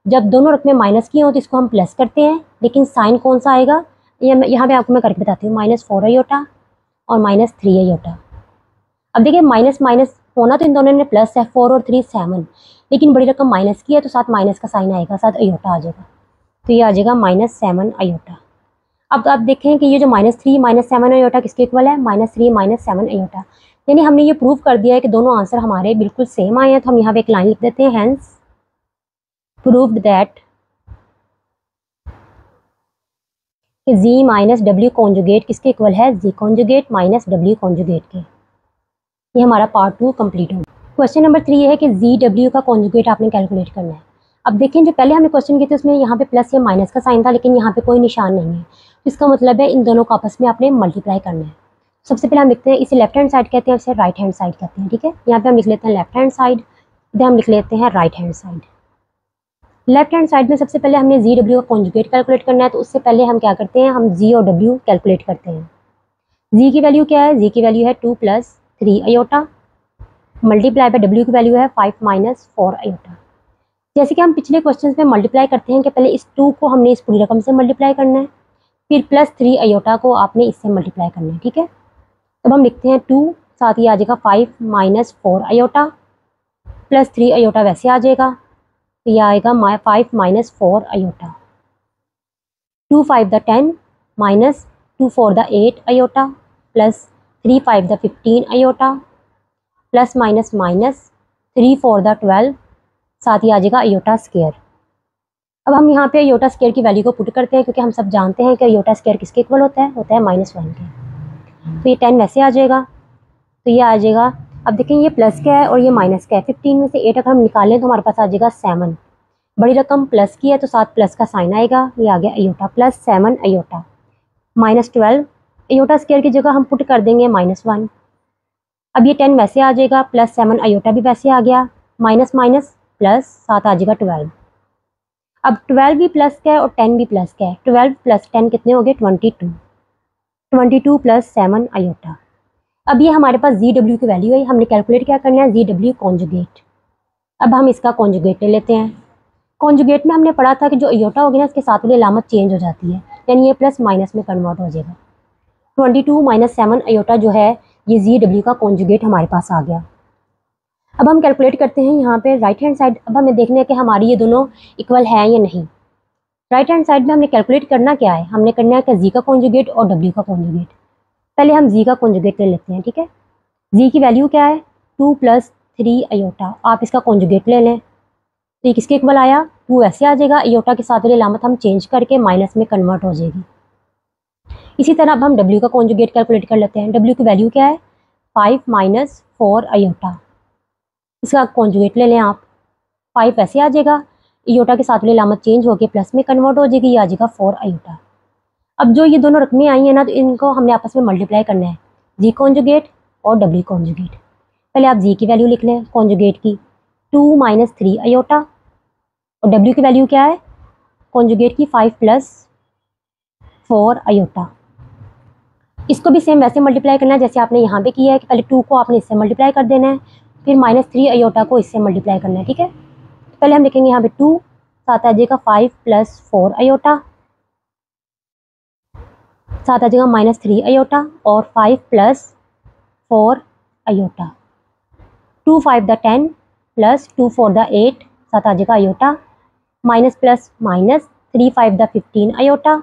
जब दोनों रकमें माइनस की हों तो इसको हम प्लस करते हैं, लेकिन साइन कौन सा आएगा ये यहाँ पे आपको मैं करके बताती हूँ। -4 अयोटा और -3 अयोटा। अब देखिए माइनस माइनस होना तो इन दोनों में प्लस है, 4 और 3 7, लेकिन बड़ी रकम माइनस की है तो साथ माइनस का साइन आएगा, साथ अयोटा आ जाएगा, तो ये आ जाएगा -7 अयोटा। अब आप देखें कि ये जो -3 -7 अयोटा किसके इक्वल है, -3 - 7 अयोटा। यानी हमने ये प्रूव कर दिया है कि दोनों आंसर हमारे बिल्कुल सेम आए हैं। तो हम यहाँ पे एक लाइन लिख देते हैं, hence proved that z minus W conjugate किसके इक्वल है, z conjugate minus W conjugate के। ये हमारा पार्ट 2 कंप्लीट हो गया। क्वेश्चन नंबर 3 ये है कि जी डब्ल्यू का कॉन्जुगेट आपने कैलकुलेट करना है। अब देखें जो पहले हमने क्वेश्चन किए थे उसमें यहाँ पे प्लस या माइनस का साइन था, लेकिन यहाँ पे कोई निशान नहीं है, तो इसका मतलब है इन दोनों को आपस में आपने मल्टीप्लाई करना है। सबसे पहले हम लिखते हैं, इसे लेफ्ट हैंड साइड कहते हैं, इसे राइट हैंड साइड कहते हैं, ठीक है। यहाँ पे हम लिख लेते हैं लेफ्ट हैंड साइड, इधर हम लिख लेते हैं right hand side. Left hand side में सबसे पहले हमने जी डब्ल्यू का कॉन्जुगेट कैलकुलेट करना है, तो उससे पहले हम क्या करते हैं, हम जी और डब्ल्यू कैलकुलेट करते हैं। जी की वैल्यू क्या है, जी की वैल्यू है 2 + 3 अयोटा, मल्टीप्लाई बाय डब्ल्यू की वैल्यू है 5 - 4 अयोटा। जैसे कि हम पिछले क्वेश्चन में मल्टीप्लाई करते हैं कि पहले इस 2 को हमने इस पूरी रकम से मल्टीप्लाई करना है, फिर +3 अयोटा को आपने इससे मल्टीप्लाई करना है, ठीक है। तब हम लिखते हैं 2, साथ ही आ जाएगा 5 - 4 अयोटा, +3 अयोटा वैसे आ जाएगा, तो यह आएगा 5 - 4 iota. 2 5 the 10 minus 2 4 the 8 iota, plus 3 5 the 15 iota, plus minus minus 3 4 the 12, साथ ही आ जाएगा अयोटा स्क्वायर। अब हम यहाँ पे अयोटा स्क्वायर की वैल्यू को पुट करते हैं, क्योंकि हम सब जानते हैं कि अयोटा स्क्वायर किसके इक्वल होता है -1 के। तो ये 10 वैसे आ जाएगा, तो ये आ जाएगा। अब देखें ये प्लस का है और ये माइनस का है, 15 में से 8 अगर हम निकालें तो हमारे पास आ जाएगा 7। बड़ी रकम प्लस की है तो साथ प्लस का साइन आएगा, ये आ गया अयोटा, +7 अयोटा, -12 अयोटा स्क्वायर की जगह हम पुट कर देंगे -1। अब ये 10 वैसे आ जाएगा, +7 अयोटा भी वैसे आ गया, माइनस माइनस प्लस, साथ आ जाएगा 12। अब 12 भी प्लस का है और 10 भी प्लस का है, 12 + 10 कितने हो गए 22, 22 + 7 अयोटा। अब ये हमारे पास जी डब्ल्यू की वैल्यू है, हमने कैलकुलेट क्या करना है, जी डब्ल्यू कॉन्जुगेट। अब हम इसका कॉन्जुगेट ले लेते हैं। कॉन्जुगेट में हमने पढ़ा था कि जो अयोटा होगी ना इसके साथ वाली अलामत चेंज हो जाती है, यानी ये प्लस माइनस में कन्वर्ट हो जाएगा। 22 - 7 अयोटा जो है ये जी डब्ल्यू का कॉन्जुगेट हमारे पास आ गया। अब हम कैलकुलेट करते हैं यहाँ पे राइट हैंड साइड। अब हमें देखना है कि हमारी ये दोनों इक्वल है या नहीं। राइट हैंड साइड में हमने कैलकुलेट करना क्या है, हमने करना है कि जी का कॉन्जुगेट और डब्ल्यू का कॉन्जुगेट। पहले हम जी का कॉन्जुगेट ले लेते हैं, ठीक है। जी की वैल्यू क्या है 2 + 3 अयोटा, आप इसका कॉन्जुगेट ले लें, तो ये किसके इक्वल आया 2 ऐसे आ जाएगा, अयोटा के साथ वाली अलामत हम चेंज करके माइनस में कन्वर्ट हो जाएगी। इसी तरह अब हम डब्ल्यू का कॉन्जुगेट कैलकुलेट कर लेते हैं। डब्ल्यू की वैल्यू क्या है 5 - 4 अयोटा, इसका कॉन्जुगेट ले लें आप, 5 ऐसे आ जाएगा, अयोटा के साथ वाली अलामत चेंज होकर प्लस में कन्वर्ट हो जाएगी, ये आ जाएगा 4 अयोटा। अब जो ये दोनों रकमें आई हैं ना, तो इनको हमने आपस में मल्टीप्लाई करना है, जी कॉन्जुगेट और डब्ल्यू कॉन्जुगेट। पहले आप जी की वैल्यू लिख लें कॉन्जुगेट की 2 - 3 अयोटा, और डब्ल्यू की वैल्यू क्या है कॉन्जुगेट की 5 + 4 अयोटा। इसको भी सेम वैसे मल्टीप्लाई करना है जैसे आपने यहाँ पे किया है, कि पहले 2 को आपने इससे मल्टीप्लाई कर देना है, फिर -3 अयोटा को इससे मल्टीप्लाई करना है, ठीक है। तो पहले हम लिखेंगे यहाँ पे 2, साथ आ जाएगा 5 + 4 अयोटा, साथ आ जाएगा -3 अयोटा और 5 + 4 अयोटा। 2 5 द 10 + 2 4 द 8 साथ आ जाएगा iota, minus plus minus 3 5 the 15 iota,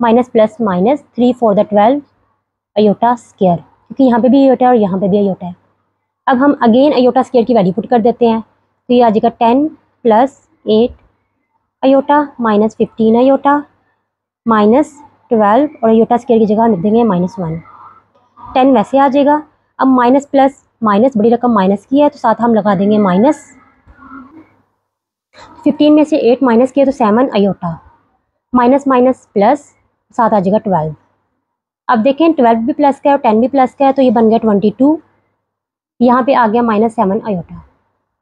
minus plus minus 3 4 the 12 iota square, क्योंकि यहाँ पे भी अयोटा है और यहाँ पे भी अयोटा है। अब हम अगेन अयोटा स्क्वायर की वैल्यू पुट कर देते हैं, तो ये आ जाएगा 10 + 8 अयोटा माइनस 15 अयोटा माइनस 12 और अयोटा स्क्वायर की जगह लिख देंगे -1। 10 वैसे आ जाएगा। अब माइनस प्लस माइनस बड़ी रकम माइनस की है तो साथ हम लगा देंगे माइनस। 15 में से 8 माइनस किया तो 7 अयोटा, माइनस माइनस प्लस साथ आ जाएगा 12। अब देखें 12 भी प्लस का है और 10 भी प्लस का है तो ये बन गया 22, यहाँ पे आ गया -7 अयोटा।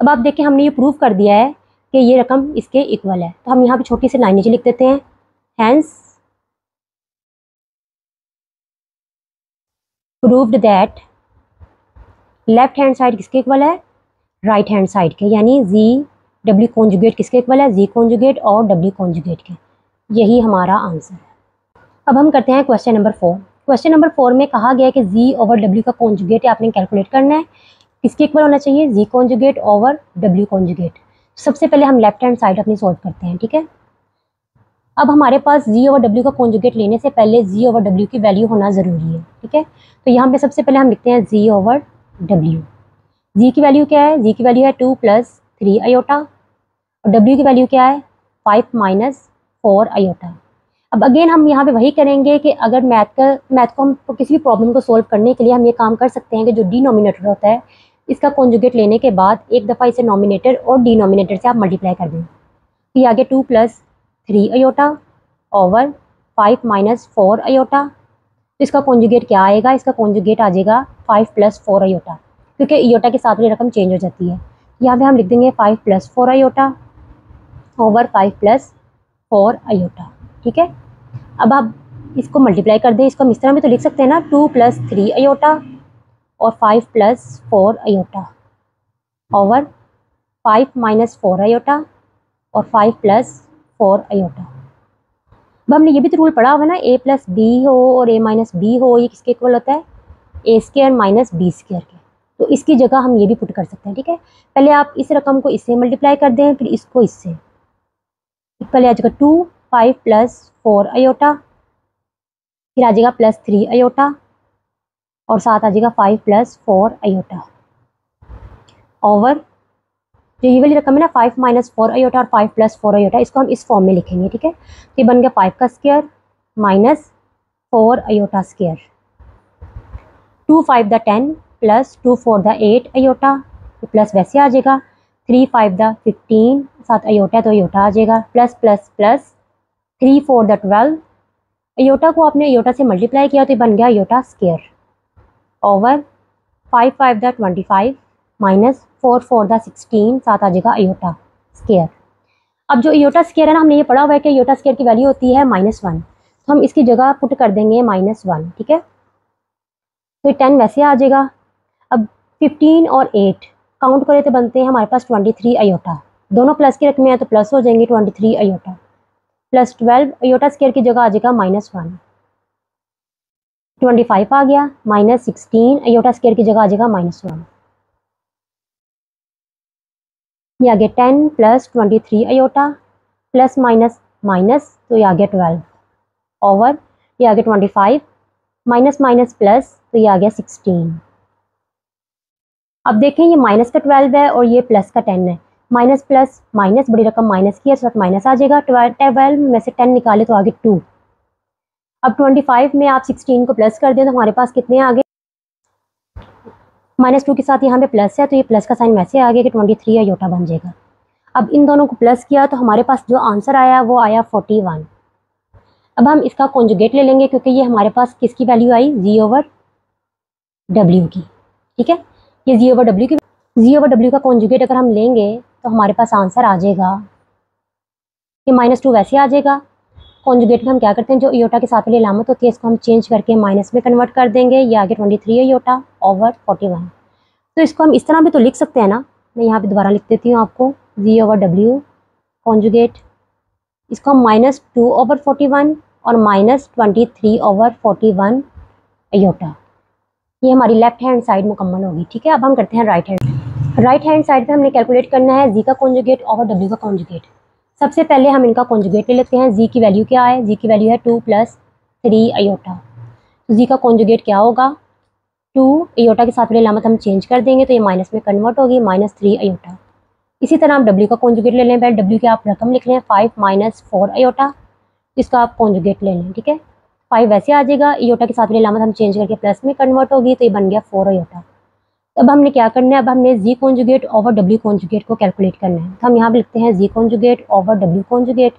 अब आप देखें हमने ये प्रूव कर दिया है कि ये रकम इसके इक्वल है, तो हम यहाँ पे छोटी सी लाइन नीचे लिख देते हैं, hence proved that left hand side किसके इक्वल है, राइट हैंड साइड के, यानी जी डब्ल्यू कॉन्जुगेट किसके इक्वल है, जी कॉन्जुगेट और डब्ल्यू कॉन्जुगेट के। यही हमारा आंसर है। अब हम करते हैं क्वेश्चन नंबर 4। क्वेश्चन नंबर 4 में कहा गया है कि जी ओवर डब्ल्यू का कॉन्जुगेट आपने कैलकुलेट करना है, किसके इक्वल होना चाहिए, z conjugate over W conjugate. सबसे पहले हम लेफ्ट हैंड साइड अपनी सॉल्व करते हैं, ठीक है। अब हमारे पास जी ओवर डब्ल्यू का कॉन्जुगेट लेने से पहले जी ओवर डब्ल्यू की वैल्यू होना ज़रूरी है, ठीक है। तो यहाँ पे सबसे पहले हम लिखते हैं जी ओवर डब्ल्यू। जी की वैल्यू क्या है, जी की वैल्यू है 2 + 3 अयोटा और डब्ल्यू की वैल्यू क्या है 5 - 4 अयोटा। अब अगेन हम यहाँ पे वही करेंगे कि अगर मैथ को हम किसी भी प्रॉब्लम को सोल्व करने के लिए हम ये काम कर सकते हैं कि जो डिनोमिनेटर होता है इसका कॉन्जुगेट लेने के बाद एक दफ़ा इसे नॉमिनेटर और डिनोमिनेटर से आप मल्टीप्लाई कर दें। तो ये आगे 2 + 3 अयोटा ओवर 5 - 4 अयोटा। तो इसका कॉन्जुगेट क्या आएगा, इसका कॉन्जुगेट आ जाएगा 5 + 4 अयोटा, क्योंकि अयोटा के साथ वाली रकम चेंज हो जाती है। यहाँ पे हम लिख देंगे 5 + 4 अयोटा ओवर 5 + 4 अयोटा, ठीक है। अब आप इसको मल्टीप्लाई कर दें, इसको हम इस तरह भी तो लिख सकते हैं ना, 2 + 3 अयोटा और 5 + 4 अयोटा ओवर 5 - 4 अयोटा और 5 + 4 अयोटा। अब हमने ये भी तो रूल पढ़ा होगा ना, a + b हो और a - b हो, ये किसके इक्वल होता है, a² - b² के। तो इसकी जगह हम ये भी पुट कर सकते हैं, ठीक है। पहले आप इस रकम को इससे मल्टीप्लाई कर दें, फिर इसको इससे, पहले आ जाएगा 2 5 + 4 अयोटा, फिर आ जाएगा +3 अयोटा और साथ आ जाएगा 5 + 4 अयोटा ओवर जो ये वाली रकम है ना 5 - 4 अयोटा और 5 + 4 अयोटा, इसको हम इस फॉर्म में लिखेंगे, ठीक है। तो ये बन गया 5 का square -4 iota square, 2 5 the 10 + 2 4 the 8 iota, तो प्लस वैसे आ जाएगा, 3 5 द 15 साथ अयोटा तो अयोटा आ जाएगा, plus plus plus 3 4 the 12 iota को आपने अयोटा से मल्टीप्लाई किया तो ये बन गया iota square over 5 5 the 25 -4 4 the 16 साथ आ जाएगा अयोटा स्क्वायर। अब जो अयोटा स्क्वायर है ना, हमने ये पढ़ा हुआ है कि अयोटा स्क्वायर की वैल्यू होती है -1, तो हम इसकी जगह पुट कर देंगे -1, ठीक है। तो 10 वैसे आ जाएगा। अब 15 और 8 काउंट करें तो बनते हैं हमारे पास 23 अयोटा, दोनों प्लस की रकमें हैं तो प्लस हो जाएंगे 23 अयोटा, प्लस 12 अयोटा स्क्वायर की जगह आ जाएगा -1, 25 आ गया, -16 अयोटा स्क्वायर की जगह आ जाएगा -1, ये आ गया 10 + 23 अयोटा प्लस माइनस माइनस तो ये आ गया 12 ओवर ये आ गया 25 माइनस माइनस प्लस तो ये आ गया 16। अब देखें ये माइनस का 12 है और ये प्लस का 10 है, माइनस प्लस माइनस बड़ी रकम माइनस की है तो माइनस आ जाएगा, 12 में से 10 निकाले तो आगे 2। अब 25 में आप 16 को प्लस कर दें तो हमारे पास कितने आ गए, -2 के साथ यहाँ पे प्लस है तो ये प्लस का साइन वैसे आ गया कि 23 अयोटा बन जाएगा। अब इन दोनों को प्लस किया तो हमारे पास जो आंसर आया वो आया 41। अब हम इसका कॉन्जुगेट ले लेंगे क्योंकि ये हमारे पास किसकी वैल्यू आई, G/W की, ठीक है। ये G/W का कॉन्जुगेट अगर हम लेंगे तो हमारे पास आंसर आ जाएगा, ये -2 वैसे आ जाएगा। कॉन्जुगेट में हम क्या करते हैं, जो अयोटा के साथ वाली अलामत होती है इसको हम चेंज करके माइनस में कन्वर्ट कर देंगे, ये आगे 23 अयोटा ओवर 41। तो इसको हम इस तरह भी तो लिख सकते हैं ना, मैं यहाँ पे दोबारा लिख देती हूँ आपको, G/W कॉन्जुगेट, इसको हम -2 ओवर 41 और -23/41 अयोटा। ये हमारी लेफ्ट हैंड साइड मुकम्मल होगी। ठीक है, अब हम करते हैं राइट हैंड साइड पे हमने कैलकुलेट करना है जी का कॉन्जुगेट और डब्ल्यू का कॉन्जुगेट। सबसे पहले हम इनका कॉन्जुगेट ले लेते हैं। जी की वैल्यू क्या है? जी की वैल्यू है 2 + 3 अयोटा। तो जी का कॉन्जुगेट क्या होगा? 2 अयोटा के साथ वाली अलामत हम चेंज कर देंगे तो ये माइनस में कन्वर्ट होगी, -3 अयोटा। इसी तरह हम डब्ल्यू का कॉन्जुगेट ले लें। पहले डब्ल्यू की आप रकम लिख लें 5 - 4 अयोटा, इसका आप कॉन्जुगेट ले लें। ठीक है, 5 वैसे आ जाएगा, अयोटा के साथ वाली अलामत हम चेंज करके प्लस में कन्वर्ट होगी तो ये बन गया 4 अयोटा। अब हमने क्या करना है? अब हमने z conjugate over W conjugate को कैलकुलेट करना है। तो हम यहाँ पे लिखते हैं z conjugate over W conjugate.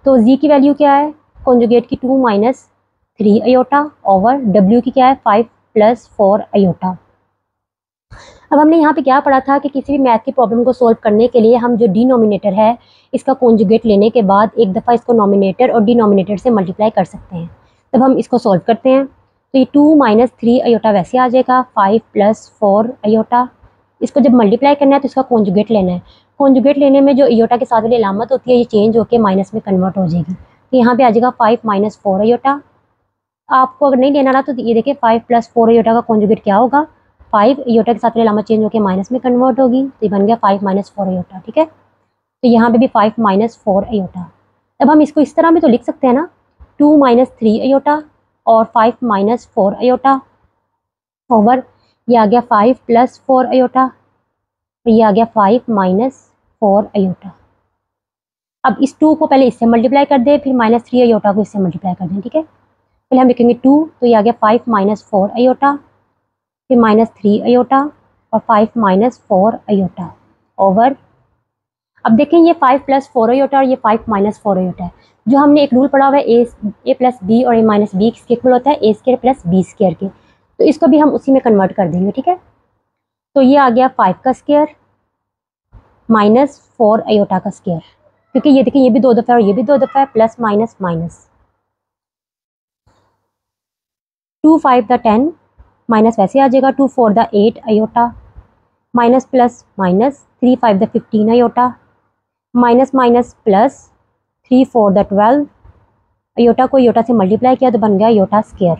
तो जी की वैल्यू क्या है कॉन्जुगेट की? 2 - 3 अयोटा ओवर डब्ल्यू की क्या है? 5 + 4 अयोटा। अब हमने यहाँ पे क्या पढ़ा था कि किसी भी मैथ की प्रॉब्लम को सोल्व करने के लिए हम जो डिनोमिनेटर है इसका कॉन्जुगेट लेने के बाद एक दफ़ा इसको नॉमिनेटर और डिनोमिनेटर से मल्टीप्लाई कर सकते हैं। तब हम इसको सोल्व करते हैं तो ये 2 - 3 अयोटा वैसे आ जाएगा, 5 + 4 अयोटा। इसको जब मल्टीप्लाई करना है तो इसका कॉन्जुगेट लेना है। कॉन्जुगेट लेने में जो अयोटा के साथ वाली अलामत होती है ये चेंज होकर माइनस में कन्वर्ट हो जाएगी। तो यहाँ पे आ जाएगा 5 - 4 अयोटा। आपको अगर नहीं लेना रहा तो ये देखिए 5 + 4 अयोटा का कॉन्जुगेट क्या होगा? 5 अयोटा के साथ वाली अलामत चेंज होकर माइनस में कन्वर्ट होगी तो ये बन गया 5 - 4 अयोटा। ठीक है, तो यहाँ पे भी 5 - 4 अयोटा। अब हम इसको इस तरह भी तो लिख सकते हैं ना, 2 - 3 अयोटा और 5 - 4 अयोटा ओवर ये आ गया 5 + 4 अयोटा, ये आ गया 5 - 4 अयोटा। अब इस 2 को पहले इससे मल्टीप्लाई कर दें, फिर -3 अयोटा को इससे मल्टीप्लाई कर दें। ठीक है, पहले हम लिखेंगे 2 तो ये आ गया 5 - 4 अयोटा, फिर -3 अयोटा और 5 - 4 अयोटा ओवर। अब देखें ये 5 + 4 अयोटा और ये 5 - 4 अयोटा है। जो हमने एक रूल पढ़ा हुआ है ए + बी और a - बी किसके इक्वल होता है? a² + b² के। तो इसको भी हम उसी में कन्वर्ट कर देंगे। ठीक है, तो ये आ गया 5 का स्क्वायर -4 अयोटा का स्क्वायर, क्योंकि ये देखिए ये भी 2 दफ़ा और ये भी 2 दफ़ा है, प्लस माइनस माइनस। 2 × 5 = 10 माइनस वैसे आ जाएगा, 2 × 4 = 8 iota, minus plus minus 3 × 5 = 15 iota, minus minus plus 3 × 4 = 12 iota को अयोटा से मल्टीप्लाई किया तो बन गया अयोटा स्क्वायर।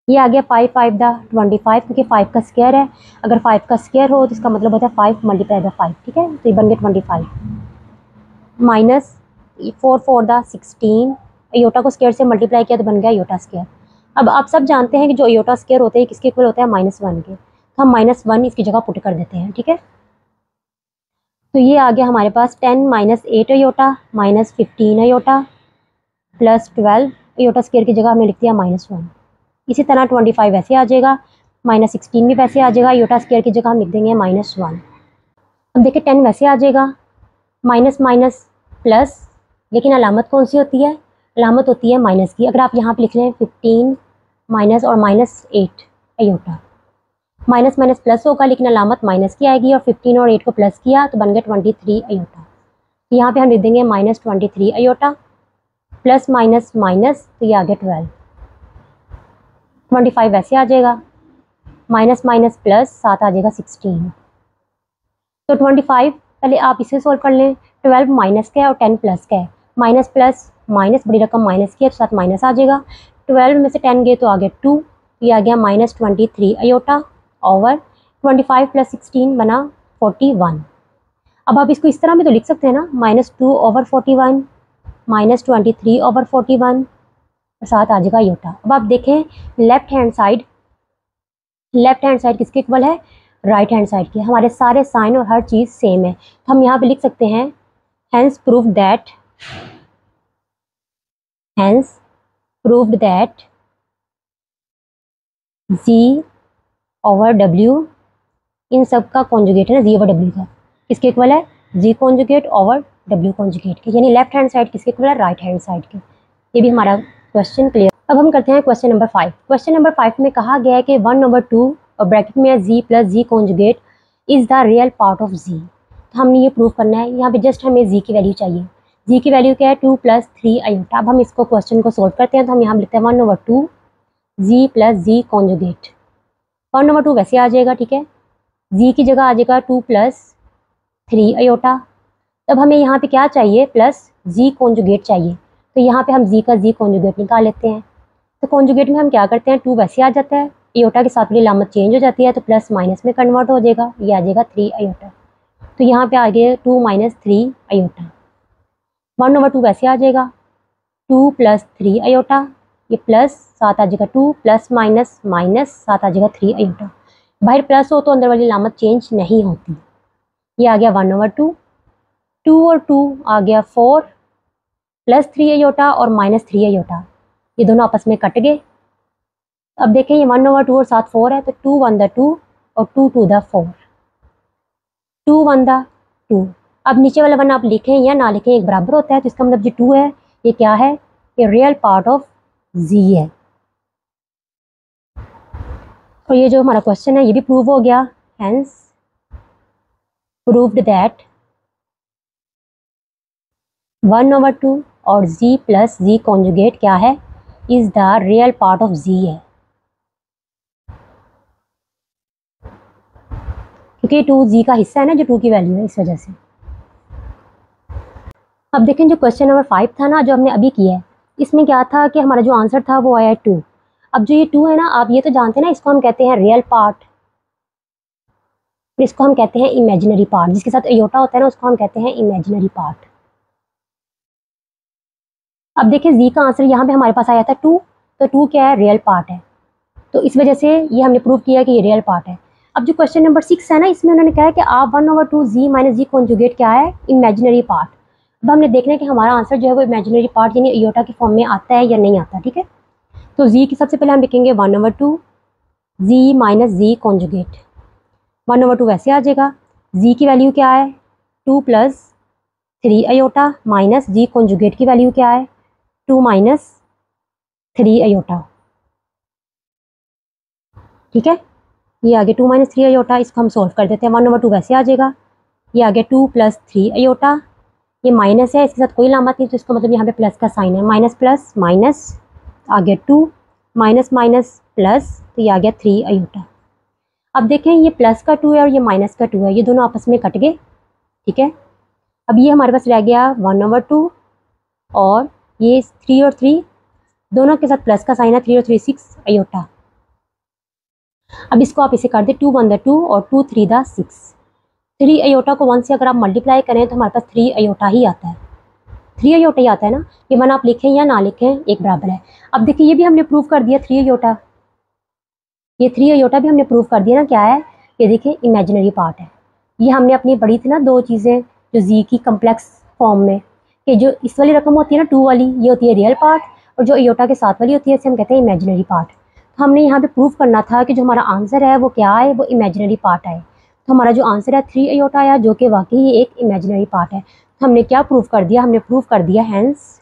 ये आ गया 5 × 5 = 25, क्योंकि 5 का स्क्वायर है। अगर 5 का स्क्वायर हो तो इसका मतलब होता है 5 × 5। ठीक है, तो ये बन गया 25 माइनस 4 × 4 = 16 अयोटा को स्क्वायर से मल्टीप्लाई किया तो बन गया अयोटा स्क्वायर। अब आप सब जानते हैं कि जो अयोटा स्क्वायर होते हैं किसके इक्वल होता है? -1 के। तो हम -1 इसकी जगह पुट कर देते हैं। ठीक है, तो ये आ गया हमारे पास 10 - 8 iota -15 iota plus 12 iota square की जगह हमने लिख दिया -1। इसी तरह 25 वैसे आ जाएगा, -16 भी वैसे आ जाएगा, अयोटा स्क्वायर की जगह हम लिख देंगे -1। अब देखिए 10 वैसे आ जाएगा, माइनस माइनस प्लस, लेकिन अलामत कौन सी होती है? अलामत होती है माइनस की। अगर आप यहाँ पे लिख लें 15 माइनस और -8 अयोटा, माइनस माइनस प्लस होगा लेकिन अलामत माइनस की आएगी, और 15 और 8 को प्लस किया तो बन गया 23 अयोटा। यहाँ पे हम लिख देंगे -23 अयोटा प्लस माइनस माइनस, तो ये आ गया 12। 25 वैसे आ जाएगा, माइनस माइनस प्लस 7 आ जाएगा 16। तो 25 पहले आप इसे सोल्व कर लें। 12 माइनस का है और 10 प्लस का है, माइनस प्लस माइनस बड़ी रकम माइनस की है तो साथ माइनस आ जाएगा। 12 में से 10 गए तो आ गया 2, ये आ गया -23 अयोटा ओवर 25 + 16 बना 41। अब आप इसको इस तरह में तो लिख सकते हैं ना, -2/41 -23/41 और साथ आ जाएगा अयोटा। अब आप देखें लेफ्ट हैंड साइड किसके इक्वल है? राइट हैंड साइड की। हमारे सारे साइन और हर चीज़ सेम है, तो हम यहाँ पे लिख सकते हैं hence proved that z over w, इन सब का कॉन्जुगेट है ना z over w का, किसके इक्वल है? z conjugate over w conjugate के, यानी लेफ्ट हैंड साइड किसके इक्वल है? राइट हैंड साइड के। ये भी हमारा क्वेश्चन क्लियर। अब हम करते हैं क्वेश्चन नंबर 5। क्वेश्चन नंबर 5 में कहा गया है कि 1/2 और ब्रैकेट में z + z conjugate is the real part of z। तो हमने ये प्रूव करना है। यहाँ पे जस्ट हमें z की वैल्यू चाहिए। z की वैल्यू क्या है? 2 + 3 अयोटा। अब हम इसको क्वेश्चन को सोल्व करते हैं तो हम यहाँ लिखते हैं 1/2 z + z कॉन्जुगेट। 1/2 वैसे आ जाएगा, ठीक है, z की जगह आ जाएगा 2 + 3 अयोटा। तब हमें यहाँ पे क्या चाहिए? प्लस z कॉन्जुगेट चाहिए। तो यहाँ पे हम जी का जी कॉन्जुगेट निकाल लेते हैं। तो कॉन्जुगेट में हम क्या करते हैं, 2 वैसे आ जाता है, आयोटा के साथ वाली अलामत चेंज हो जाती है तो प्लस माइनस में कन्वर्ट हो जाएगा, ये आ जाएगा 3 आयोटा। तो यहाँ पे आ गया 2 - 3 आयोटा। 1/2 वैसे आ जाएगा, 2 + 3 आयोटा, ये प्लस 7 आ जाएगा, 2 + माइनस माइनस 7 आ जाएगा 3 आयोटा। बाहर प्लस हो तो अंदर वाली अलामत चेंज नहीं होती। ये आ गया 1/2, 2 और 2 आ गया 4 + 3 आयोटा और -3 आयोटा, ये दोनों आपस में कट गए। अब देखें ये 1/2 और 7 4 है, तो 2 × 1 = 2 और 2 × 2 = 4, 2 × 1 = 2। अब नीचे वाला 1 आप लिखें या ना लिखें एक बराबर होता है, तो इसका मतलब जो 2 है ये क्या है, ये रियल पार्ट ऑफ जी है। और ये जो हमारा क्वेश्चन है ये भी प्रूव हो गया, हेंस प्रूव्ड दैट 1/2 और z + z कॉन्जुगेट क्या है, is the real part of z है, क्योंकि 2 z का हिस्सा है ना, जो 2 की वैल्यू है, इस वजह से। अब देखें जो क्वेश्चन नंबर 5 था ना, जो हमने अभी किया है, इसमें क्या था कि हमारा जो आंसर था वो आया 2। अब जो ये 2 है ना, आप ये तो जानते हैं ना, इसको हम कहते हैं रियल पार्ट, इसको हम कहते हैं इमेजिनरी पार्ट, जिसके साथ आयोटा होता है ना उसको हम कहते हैं इमेजिनरी पार्ट। अब देखिए जी का आंसर यहाँ पे हमारे पास आया था 2, तो 2 क्या है, रियल पार्ट है, तो इस वजह से ये हमने प्रूव किया कि ये रियल पार्ट है। अब जो क्वेश्चन नंबर 6 है ना, इसमें उन्होंने कहा है कि आप 1/2 z - z कॉन्जुगेट क्या है, इमेजिनरी पार्ट। अब हमने देखना है कि हमारा आंसर जो है वो इमेजिनरी पार्ट यानी आयोटा की फॉर्म में आता है या नहीं आता, ठीक है। तो जी की सबसे पहले हम लिखेंगे 1/2 z - z कॉन्जुगेट, 1/2 वैसे आ जाएगा, जी की वैल्यू क्या है 2 + 3 आयोटा माइनस जी कॉन्जुगेट की वैल्यू क्या है 2 - 3 आयोटा, ठीक है। ये आगे 2 - 3 आयोटा, इसको हम सोल्व कर देते हैं, 1/2 वैसे आ जाएगा, ये आ गया 2 + 3 आयोटा, ये माइनस है, इसके साथ कोई अलामत नहीं, तो इसका मतलब यहाँ पे प्लस का साइन है, माइनस प्लस माइनस आ गया 2 माइनस माइनस प्लस, तो ये आ गया 3 आयोटा। अब देखें ये प्लस का 2 है और ये माइनस का 2 है, ये दोनों आपस में कट गए, ठीक है। अब ये हमारे पास रह गया 1/2 और ये 3 और 3 दोनों के साथ प्लस का साइन है, 3 और 3 6 आयोटा। अब इसको आप इसे कर दे 2 × 2 और 2 × 3 = 6, 3 आयोटा को 1 से अगर आप मल्टीप्लाई करें तो हमारे पास 3 आयोटा ही आता है, 3 आयोटा ही आता है ना, ये 1 आप लिखें या ना लिखें एक बराबर है। अब देखिए ये भी हमने प्रूव कर दिया 3 आयोटा, ये 3 आयोटा भी हमने प्रूव कर दिया ना, क्या है ये देखिए इमेजिनरी पार्ट है। ये हमने अपनी पढ़ी थी ना 2 चीज़ें जो जी की कम्प्लेक्स फॉर्म में, कि जो इस वाली रकम होती है ना 2 वाली, ये होती है रियल पार्ट, और जो आयोटा के साथ वाली होती है इसे हम कहते हैं इमेजिनरी पार्ट। तो हमने यहाँ पे प्रूव करना था कि जो हमारा आंसर है वो क्या है, वो इमेजिनरी पार्ट है। तो हमारा जो आंसर है 3 आयोटा आया, जो कि वाकई ही एक इमेजिनरी पार्ट है। तो हमने क्या प्रूव कर दिया, हमने प्रूव कर दिया हेंस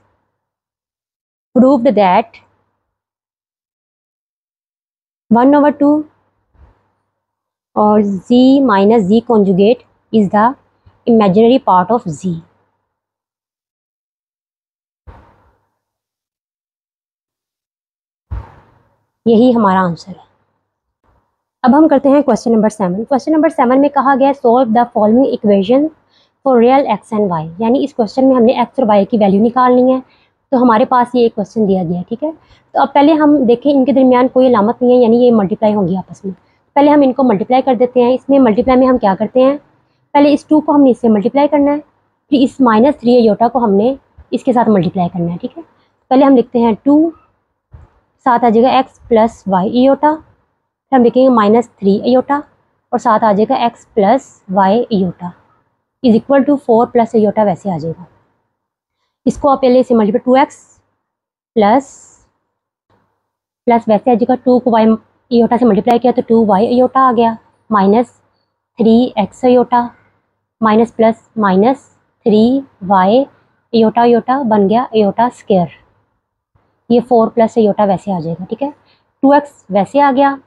प्रूव्ड दैट 1/2 और z - z conjugate is the imaginary part of z। यही हमारा आंसर है। अब हम करते हैं क्वेश्चन नंबर 7। क्वेश्चन नंबर 7 में कहा गया solve the following equation for real x and y, यानी इस क्वेश्चन में हमने x और y की वैल्यू निकालनी है। तो हमारे पास ये एक क्वेश्चन दिया गया है, ठीक है। तो अब पहले हम देखें इनके दरमियान कोई अलामत नहीं है, यानी ये मल्टीप्लाई होंगी आपस में। पहले हम इनको मल्टीप्लाई कर देते हैं। इसमें मल्टीप्लाई में हम क्या करते हैं, पहले इस 2 को हमने इससे मल्टीप्लाई करना है, फिर इस -3 आयोटा को हमने इसके साथ मल्टीप्लाई करना है, ठीक है। पहले हम लिखते हैं 2, साथ आ जाएगा x + y आयोटा, फिर हम लिखेंगे -3 आयोटा और साथ आ जाएगा x + y iota is equal to 4 + iota वैसे आ जाएगा। इसको आप पहले से मल्टीप्लाई 2x प्लस वैसे आ जाएगा, 2 को y आयोटा से मल्टीप्लाई किया तो 2y आयोटा आ गया, -3x iota minus plus -3y iota iota बन गया आयोटा स्क्वायर, ये 4 + आयोटा वैसे आ जाएगा, ठीक है। 2x वैसे आ गया।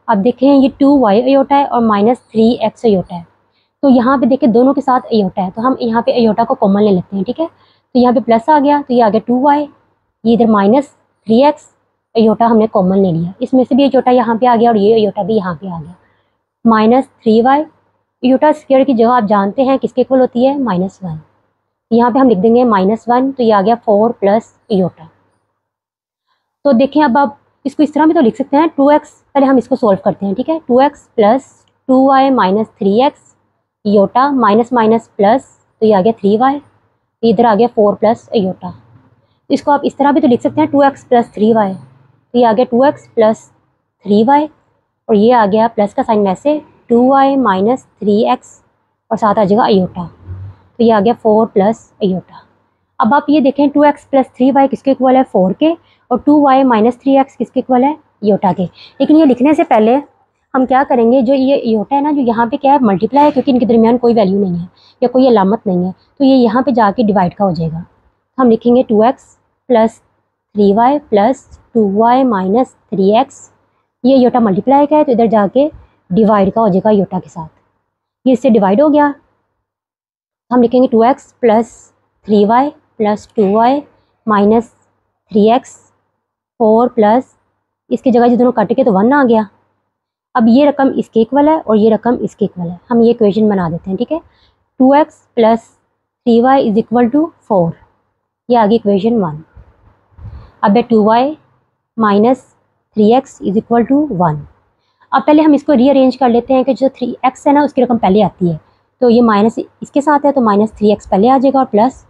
अब देखें ये 2y आयोटा है और -3x आयोटा है, तो यहाँ पे देखें दोनों के साथ आयोटा है, तो हम यहाँ पे आयोटा को कॉमन ले लेते हैं, ठीक है। तो यहाँ पे प्लस आ गया, तो ये आ गया 2y, ये इधर -3x आयोटा हमने कॉमन ले लिया, इसमें से भी आयोटा यहाँ पे आ गया और ये आयोटा भी यहाँ पे आ गया, -3y आयोटा स्क्वायर की जगह आप जानते हैं किसके इक्वल होती है, -1, यहाँ पे हम लिख देंगे -1, तो ये आ गया 4 प्लस आयोटा। तो देखें अब आप इसको इस तरह भी तो लिख सकते हैं 2x, पहले हम इसको सोल्व करते हैं, ठीक है। 2x plus 2y minus 3x iota minus minus plus, तो ये आ गया 3y, इधर आ गया 4 प्लस आयोटा। इसको आप इस तरह भी तो लिख सकते हैं 2x प्लस 3y, तो ये आ गया 2x प्लस 3y, और ये आ गया प्लस का साइन वैसे 2y माइनस 3x और साथ आ जाएगा आयोटा, तो ये आ गया 4 प्लस आयोटा। अब आप ये देखें 2x प्लस 3y किसके इक्वल है 4 के, और 2y माइनस 3x किसके इक्वल है आयोटा के। लेकिन ये लिखने से पहले हम क्या करेंगे, जो ये आयोटा है ना, जो यहाँ पे क्या है मल्टीप्लाई है, क्योंकि इनके दरमियान कोई वैल्यू नहीं है या कोई अलामत नहीं है, तो ये यहाँ पे जाके डिवाइड का हो जाएगा। हम लिखेंगे 2x plus 3y plus 2y minus 3x, ये आयोटा मल्टीप्लाई का है तो इधर जाके डिवाइड का हो जाएगा आयोटा के साथ, ये इससे डिवाइड हो गया। हम लिखेंगे 2x plus 3y plus 2y minus 3x 4 plus, इसकी जगह जो दोनों कट के तो 1 आ गया। अब ये रकम इसके इक्वल है और ये रकम इसके इक्वल है, हम ये इक्वेशन बना देते हैं, ठीक है। 2x plus 3y is equal to 4, ये आ गई इक्वेशन 1। अब है 2y minus 3x is equal to 1। अब पहले हम इसको रीअरेंज कर लेते हैं कि जो 3x है ना उसकी रकम पहले आती है, तो ये माइनस इसके साथ है तो माइनस 3x पहले आ जाएगा और प्लस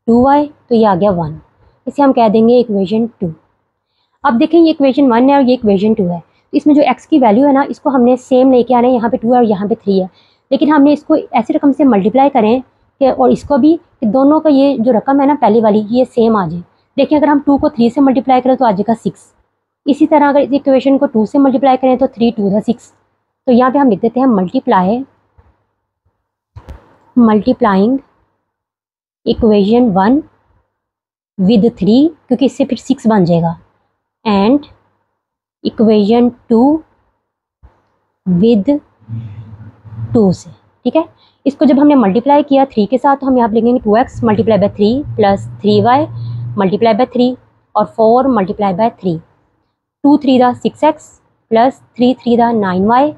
2y, तो ये आ गया 1, इसे हम कह देंगे इक्वेशन 2। अब देखें ये इक्वेशन 1 है और ये इक्वेशन 2 है, तो इसमें जो x की वैल्यू है ना इसको हमने सेम लेके आना है, यहाँ पे 2 है और यहाँ पे 3 है, लेकिन हमने इसको ऐसी रकम से मल्टीप्लाई करें कि और इसको भी कि दोनों का ये जो रकम है ना पहली वाली ये सेम आ जाए। देखिए अगर हम 2 को 3 से मल्टीप्लाई करें तो आ जाएगा 6, इसी तरह अगर इस इक्वेशन को 2 से मल्टीप्लाई करें तो 3 2 6, तो यहाँ पे हम लिख देते हैं मल्टीप्लाइंग इक्वेशन 1 विद 3, क्योंकि इससे फिर 6 बन जाएगा, एंड इक्वेशन 2 विद 2 से, ठीक है। इसको जब हमने मल्टीप्लाई किया 3 के साथ तो हम यहाँ पे लिखेंगे 2x multiply by 3 plus 3y multiply by 3 और 4 मल्टीप्लाई बाय 3, 2 3 दा 6x प्लस 3 3 दा 9y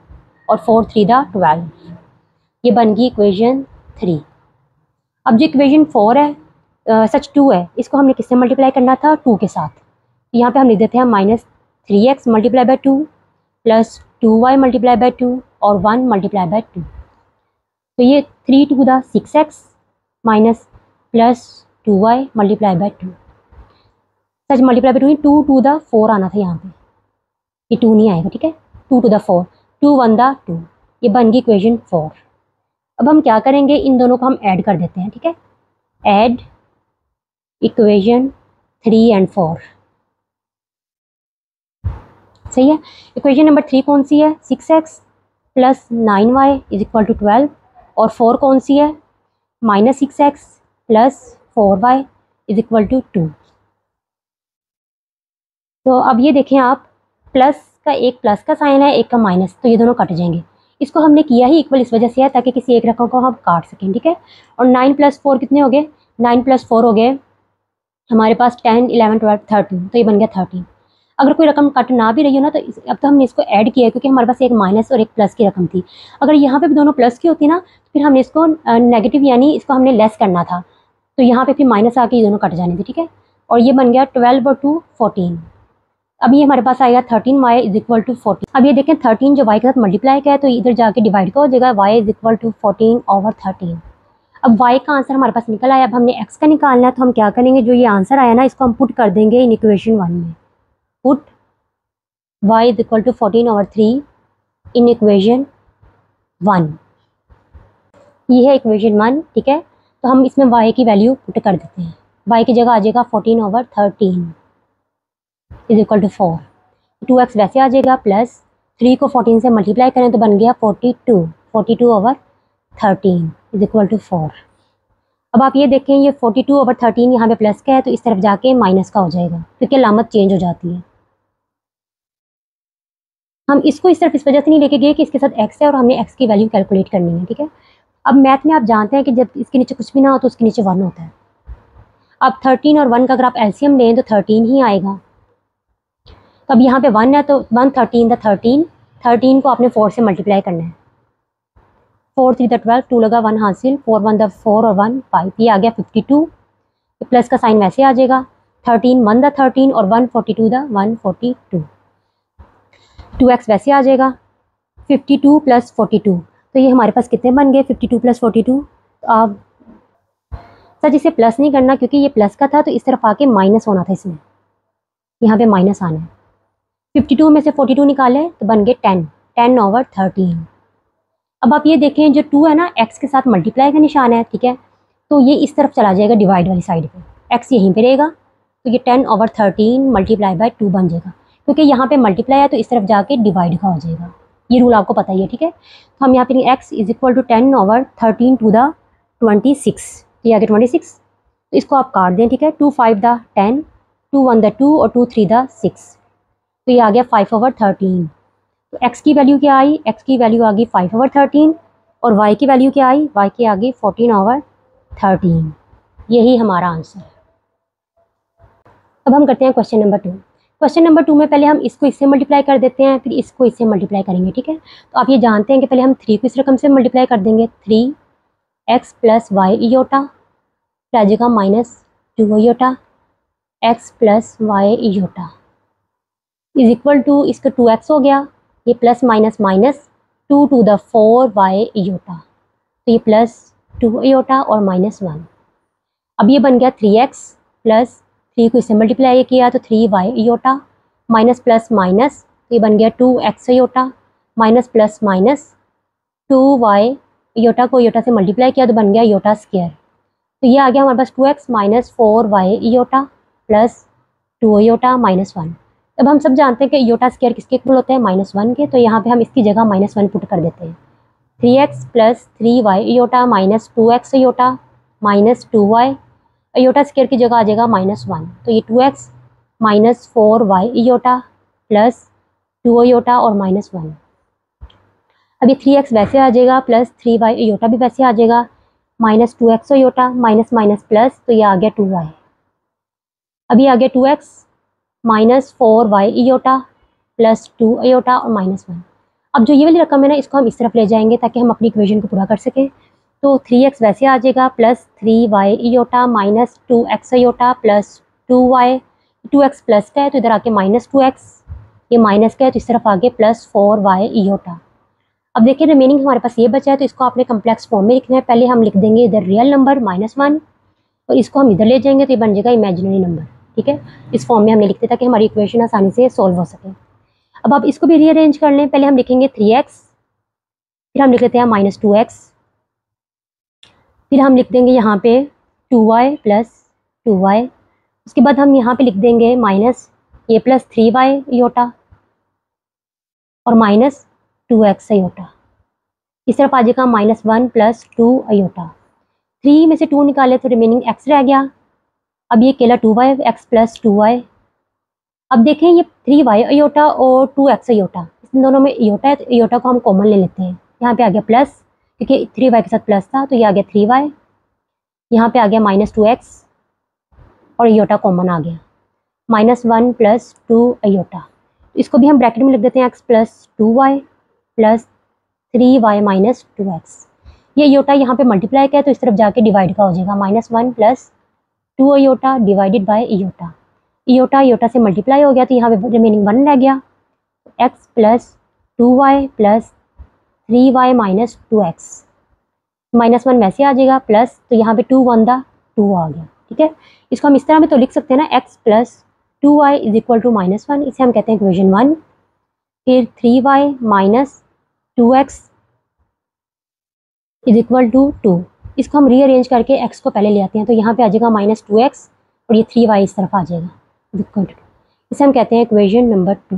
और 4 3 दा 12, ये बन गई इक्वेशन 3। अब जो इक्वेशन 4 है सच 2 है, इसको हमने किससे मल्टीप्लाई करना था 2 के साथ, यहाँ पे हम लिख देते हैं minus 3x multiply by 2 plus 2y multiply by 2 और 1 मल्टीप्लाई बाय 2, तो ये 3 2 दा 6x minus plus 2y multiply by 2, such multiply by 2 2 2 दा 4 आना था यहाँ पे, ये 2 नहीं आएगा, ठीक है। 2 2 दा 4, 2 1 दा 2, ये बन गई इक्वेशन 4। अब हम क्या करेंगे, इन दोनों को हम ऐड कर देते हैं, ठीक है। ऐड इक्वेशन 3 एंड 4, सही है। इक्वेशन नंबर 3 कौन सी है, 6x plus 9y is equal to 12, और 4 कौन सी है, minus 6x plus 4y is equal to 2। तो अब ये देखें आप, प्लस का एक प्लस का साइन है एक का माइनस, तो ये दोनों कट जाएंगे। इसको हमने किया ही इक्वल इस वजह से है ताकि किसी एक रकम को हम काट सकें, ठीक है। और 9 प्लस 4 कितने हो गए, 9 प्लस 4 हो गए हमारे पास 10 11 12 13, तो ये बन गया 13। अगर कोई रकम कट ना भी रही हो ना तो अब तो हमने इसको ऐड किया है क्योंकि हमारे पास एक माइनस और एक प्लस की रकम थी। अगर यहाँ पे भी दोनों प्लस की होती ना तो फिर हमने इसको नेगेटिव यानी इसको हमने लेस करना था, तो यहाँ पे फिर माइनस आके ये दोनों कट जाने थे, ठीक है। और ये बन गया 12 और 2 14। अब ये हमारे पास आएगा 13y इज इक्वल टू 14। अब ये देखें 13 जो y के साथ मल्टीप्लाई का है तो इधर जाके डिवाइड का हो जाएगा, y is equal to 14 over 13। अब y का आंसर हमारे पास निकल आया। अब हमने x का निकालना है तो हम क्या करेंगे, जो ये आंसर आया ना इसको हम पुट कर देंगे इन इक्वेशन 1 में। Put y is equal to 14 over 3 in equation 1। ये है इक्वेशन 1, ठीक है। तो हम इसमें y की वैल्यू पुट कर देते हैं। y की जगह आ जाएगा 14 over 13 is equal to 4। 2x वैसे आ जाएगा, प्लस 3 को 14 से मल्टीप्लाई करें तो बन गया 42 ओवर 13 इज इक्वल टू 4। अब आप ये देखें ये 42 ओवर 13 यहाँ पे प्लस का है तो इस तरफ जाके माइनस का हो जाएगा क्योंकि अलामत चेंज हो जाती है। हम इसको इस तरफ इस वजह से नहीं लेके गए कि इसके साथ x है और हमने x की वैल्यू कैलकुलेट करनी है, ठीक है। अब मैथ में आप जानते हैं कि जब इसके नीचे कुछ भी ना हो तो उसके नीचे 1 होता है। अब 13 और 1 का अगर आप एलसीएम लें तो 13 ही आएगा। तो अब यहाँ पे 1 है तो 1 13 द 13 को आपने 4 से मल्टीप्लाई करना है। 4 3 द 12, 2 लगा 1 हासिल, 4 1 द 4 और 1 5, ये आ गया 52। प्लस का साइन वैसे आ जाएगा, 13 1 द 13 और 142 द 142, 2x वैसे आ जाएगा, 52 प्लस 42। तो ये हमारे पास कितने बन गए 52 प्लस 42। तो आप सर जिसे प्लस नहीं करना क्योंकि ये प्लस का था तो इस तरफ आके माइनस होना था, इसमें यहाँ पे माइनस आना है। 52 में से 42 निकाले तो बन गए 10, 10/13। अब आप ये देखें जो 2 है ना x के साथ मल्टीप्लाई का निशान है, ठीक है, तो ये इस तरफ चला जाएगा डिवाइड वाली साइड पे, x यहीं पे रहेगा, तो ये 10/13 मल्टीप्लाई बाय 2 बन जाएगा, क्योंकि यहाँ पे मल्टीप्लाई है तो इस तरफ जाके डिवाइड का हो जाएगा। ये रूल आपको पता ही है, ठीक है। तो हम यहाँ पे x = 10/13 टू द 26, ये आगे 26, तो इसको आप काट दें, ठीक है। 2 5 द 10, 2 1 द 2 और 2 3 द 6, तो ये आ गया 5/13। तो x की वैल्यू क्या आई, x की वैल्यू आ गई 5/13 और y की वैल्यू क्या आई, y की आ गई 14/13। यही हमारा आंसर है। अब हम करते हैं क्वेश्चन नंबर 2। क्वेश्चन नंबर 2 में पहले हम इसको इससे मल्टीप्लाई कर देते हैं, फिर इसको इससे मल्टीप्लाई करेंगे, ठीक है। तो आप ये जानते हैं कि पहले हम 3 को इस रकम से मल्टीप्लाई कर देंगे, 3x + y इयोटा, फिर आ जाएगा -2 iota x + y iota is equal to, इसका 2x हो गया, ये plus minus minus 2 to the 4y iota, तो ये +2 इयोटा और -1। अब ये बन गया 3x प्लस 3 को इससे मल्टीप्लाई किया तो 3y इयोटा, माइनस प्लस माइनस, तो ये बन गया 2x iota, minus plus minus 2y iota को इयोटा से मल्टीप्लाई किया तो बन गया इयोटा स्क्वायर, तो ये आ गया हमारे पास 2x - 4y इयोटा प्लस 2 इयोटा -1। अब हम सब जानते हैं कि इयोटा स्क्वायर किसके इक्वल होते हैं, -1 के, तो यहाँ पे हम इसकी जगह -1 पुट कर देते हैं। 3x + 3y iota -2x इयोटा -2y, इयोटा square की जगह आ जाएगा -1, तो ये 2x - 4y इयोटा प्लस 2 इयोटा और -1। अब ये 3x वैसे आ जाएगा प्लस 3y इयोटा भी वैसे आ जाएगा, -2x iota minus minus plus, तो ये आ गया 2y। अब ये आ गया 2x - 4y इयोटा प्लस 2 इयोटा और -1। अब जो ये वाली रकम है ना, इसको हम इस तरफ ले जाएंगे ताकि हम अपनी इक्वेशन को पूरा कर सकें। तो 3x वैसे आ जाएगा plus 3y iota -2x iota plus 2y, 2x plus का है तो इधर आके -2x, ये माइनस का है तो इस तरफ आगे प्लस 4y इयोटा। अब देखिए रिमेनिंग हमारे पास ये बचा है, तो इसको आपने कम्प्लेक्स फॉर्म में लिखना है। पहले हम लिख देंगे इधर रियल नंबर -1 और इसको हम इधर ले जाएंगे तो ये बन जाएगा इमेजिनरी नंबर, ठीक है। इस फॉर्म में हमने लिखते ताकि हमारी इक्वेशन आसानी से सॉल्व हो सके। अब आप इसको भी रीअरेंज कर लें, पहले हम लिखेंगे 3x, फिर हम लिख लेते हैं -2x, फिर हम लिख देंगे यहाँ पे 2y प्लस 2y, उसके बाद हम यहाँ पे लिख देंगे माइनस ये प्लस 3y इयोटा और -2x इयोटा, इस तरफ आ जाएगा -1 प्लस 2 इयोटा। 3 में से 2 निकाले तो रिमेनिंग x रह गया। अब ये केला 2y x प्लस 2y। अब देखें ये 3y इयोटा और 2x इयोटा, इन दोनों में इयोटा है तो इयोटा को हम कॉमन ले लेते हैं। यहाँ पे आ गया प्लस, क्योंकि 3y के साथ प्लस था तो ये आ गया 3y, यहाँ पे आ गया -2x और इयोटा कॉमन आ गया, -1 प्लस 2 इयोटा। इसको भी हम ब्रैकेट में लिख देते हैं x plus 2y plus 3y minus 2x। ये इयोटा यहाँ पे मल्टीप्लाई का है तो इस तरफ जाके डिवाइड का हो जाएगा, -1 प्लस 2 इयोटा डिवाइडेड बाय इयोटा। इयोटा इयोटा से मल्टीप्लाई हो गया तो यहाँ पे रिमेनिंग 1 रह गया, x plus 2y plus 3y minus 2x, -1 वैसे आ जाएगा प्लस, तो यहाँ पे 2 1 दा 2 आ गया, ठीक है। इसको हम इस तरह में तो लिख सकते हैं ना, x plus 2y is equal to -1, इसे हम कहते हैं इक्वेशन 1। फिर 3y minus 2x is equal to 2, इसको हम रीअरेंज करके x को पहले ले आते हैं तो यहाँ पे आ जाएगा -2x और ये 3y इस तरफ आ जाएगा, इसे हम कहते हैं इक्वेशन नंबर 2।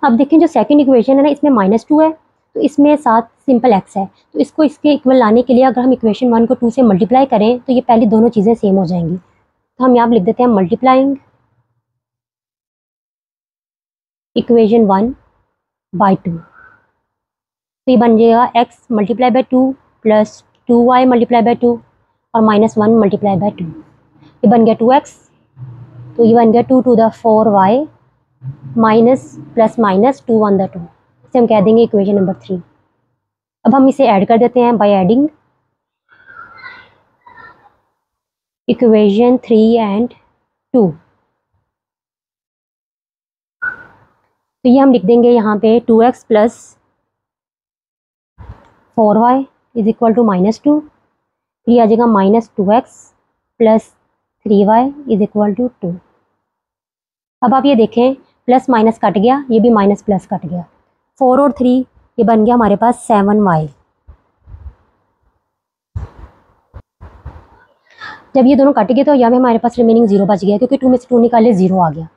अब देखें जो सेकंड इक्वेशन है ना, इसमें -2 है तो इसमें साथ सिंपल x है, तो इसको इसके इक्वल लाने के लिए अगर हम इक्वेशन 1 को 2 से मल्टीप्लाई करें तो ये पहली दोनों चीज़ें सेम हो जाएंगी। तो हम यहाँ लिख देते हैं मल्टीप्लाइंग इक्वेशन 1 बाई 2, तो ये बन जाएगा x multiply by 2 plus 2y multiply by 2 और -1 मल्टीप्लाई बाय 2, ये बन गया 2x, तो ये बन गया 2 to the 4y minus plus minus 2 1 the 2, इसे हम कह देंगे इक्वेशन नंबर 3। अब हम इसे ऐड कर देते हैं बाय एडिंग इक्वेशन 3 एंड 2। तो ये हम लिख देंगे यहाँ पे 2x plus 4y is equal to -2। फिर ये आ जाएगा -2x plus 3y is equal to 2। अब आप ये देखें प्लस माइनस कट गया, ये भी माइनस प्लस कट गया, 4 और 3 ये बन गया हमारे पास 7y। जब ये दोनों कट गए तो यहाँ पे हमारे पास रिमेनिंग 0 बच गया, क्योंकि 2 में से 2 निकाले 0 आ गया।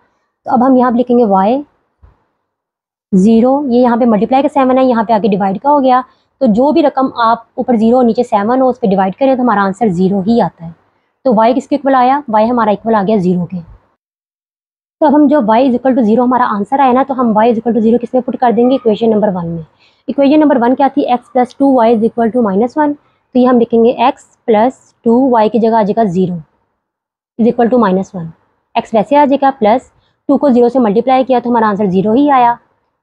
तो अब हम यहाँ पे लिखेंगे y 0, ये यहाँ पे मल्टीप्लाई का 7 है, यहाँ पे आके डिवाइड का हो गया। तो जो भी रकम आप ऊपर 0 और नीचे 7 हो उस पर डिवाइड करें तो हमारा आंसर 0 ही आता है। तो y किसके इक्वल आया, y हमारा इक्वल आ गया 0 के। तो अब हम जो y इज इक्वल टू 0 हमारा आंसर आया ना, तो हम y इज इक्वल टू 0 किसमें पुट कर देंगे, इक्वेशन नंबर 1 में। इक्वेशन नंबर 1 क्या थी, x plus 2y is equal to -1। तो ये हम लिखेंगे x प्लस 2y की जगह आ जाएगा 0 इज इक्वल टू -1। x वैसे आ जाएगा, प्लस 2 को 0 से मल्टीप्लाई किया तो हमारा आंसर 0 ही आया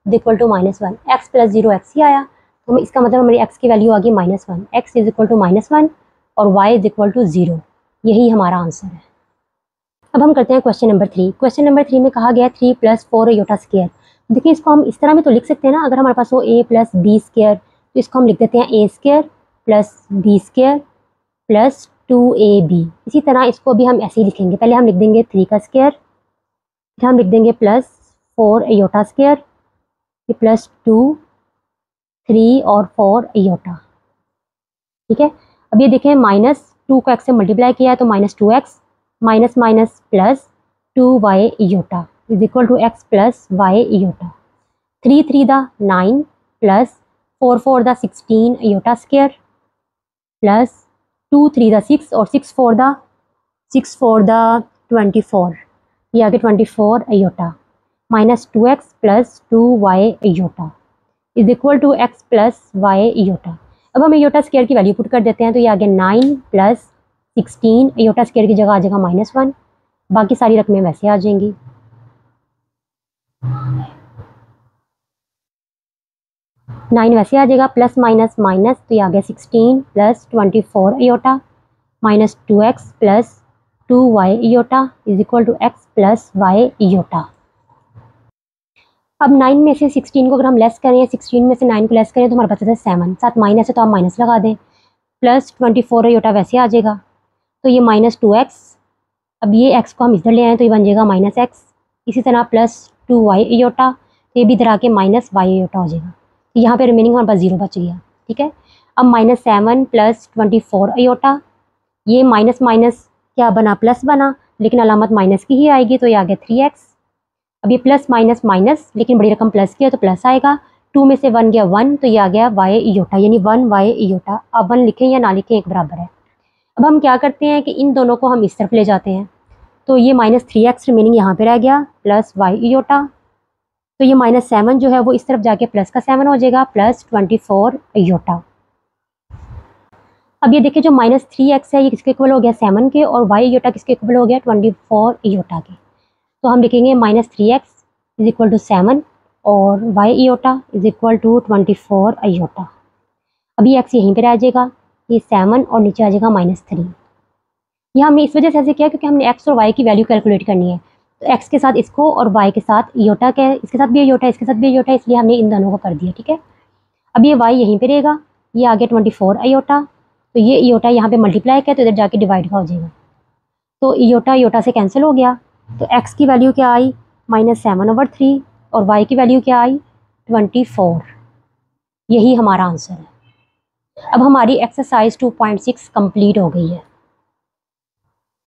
is equal to -1। x plus 0 x ही आया, तो इसका मतलब हमारी x की वैल्यू आ गई -1। x इज इक्वल टू -1 और y इज इक्वल टू 0, यही हमारा आंसर है। अब हम करते हैं क्वेश्चन नंबर 3। क्वेश्चन नंबर 3 में कहा गया 3 प्लस 4 आयोटा स्क्वायर। देखिए इसको हम इस तरह में तो लिख सकते हैं ना, अगर हमारे पास हो a प्लस बी स्क्वायर तो इसको हम लिख देते हैं a square plus b square plus 2ab। इसी तरह इसको भी हम ऐसे ही लिखेंगे, पहले हम लिख देंगे 3 का स्क्वायर, फिर हम लिख देंगे प्लस 4 आयोटा स्क्वायर, फिर प्लस 2 3 और 4 आयोटा। ठीक है, अब ये देखें -2 को x से मल्टीप्लाई किया है तो -2x minus minus plus 2y iota is equal to x plus y iota. 3 3 दा 9 प्लस 4 4 दा 16 आयोटा स्क्वायर प्लस 2 3 दा 6 और 6 4 दा 24, ये आगे 24 iota minus 2x plus 2y iota is equal to x plus y iota. अब हम आयोटा स्क्वायर की वैल्यू पुट कर देते हैं, तो ये आगे 9 प्लस 16 आयोटा स्क्वायर की जगह आ जाएगा -1, बाकी सारी रकमें वैसे आ जाएंगी। नाइन वैसे आ जाएगा, प्लस माइनस माइनस, तो ये आ गया 16 plus 24 iota minus 2x plus 2y iota is equal to x plus y iota. अब 9 में से 16 को अगर हम लेस करें, 16 में से 9 को लेस करें तो हमारे पास आता है 7, साथ माइनस है तो आप माइनस लगा दें, प्लस 24 आयोटा वैसे आ जाएगा, तो ये -2x। अब ये x को हम इधर ले आए तो ये बन जाएगा -x। इसी तरह प्लस 2y आयोटा, तो ये भी इधर आके -y आयोटा हो जाएगा। तो यहाँ पे रिमेनिंग हमारे पास 0 बच गया। ठीक है, अब -7 प्लस 24 आयोटा, ये माइनस माइनस क्या बना, प्लस बना, लेकिन अलामत माइनस की ही आएगी, तो ये आ गया 3x। अब ये प्लस माइनस माइनस, लेकिन बड़ी रकम प्लस की है तो प्लस आएगा, 2 में से 1 गया 1, तो ये आ गया y आयोटा, यानी 1y आयोटा। अब 1 लिखें या ना लिखें एक बराबर है। अब हम क्या करते हैं कि इन दोनों को हम इस तरफ ले जाते हैं, तो ये -3x रिमेनिंग यहाँ पे रह गया प्लस y आयोटा, तो ये -7 जो है वो इस तरफ जाके प्लस का 7 हो जाएगा प्लस 24 आयोटा। अब ये देखिए जो -3x है ये किसके इक्वल हो गया, 7 के, और y आयोटा किसके इक्वल हो गया, 24 आयोटा के। तो हम लिखेंगे -3x इज इक्वल टू 7 और y iota is equal to 24 iota. अभी x यहीं पे रह जाएगा, ये 7 और नीचे आ जाएगा -3। यह हमने इस वजह से ऐसे किया क्योंकि हमने x और y की वैल्यू कैलकुलेट करनी है, तो x के साथ इसको और y के साथ आयोटा के, इसके साथ भी आयोटा, इसके साथ भी आयोटा, इसलिए हमने इन दोनों को कर दिया। ठीक है, अब ये y यहीं पे रहेगा, ये आगे 24 आयोटा, तो ये आयोटा यहाँ पे मल्टीप्लाई किया तो इधर जाके डिवाइड का हो जाएगा, तो आयोटा आयोटा से कैंसिल हो गया, तो x की वैल्यू क्या आई -7/3 और y की वैल्यू क्या आई 24। यही हमारा आंसर है। अब हमारी एक्सरसाइज 2.6 कंप्लीट हो गई है।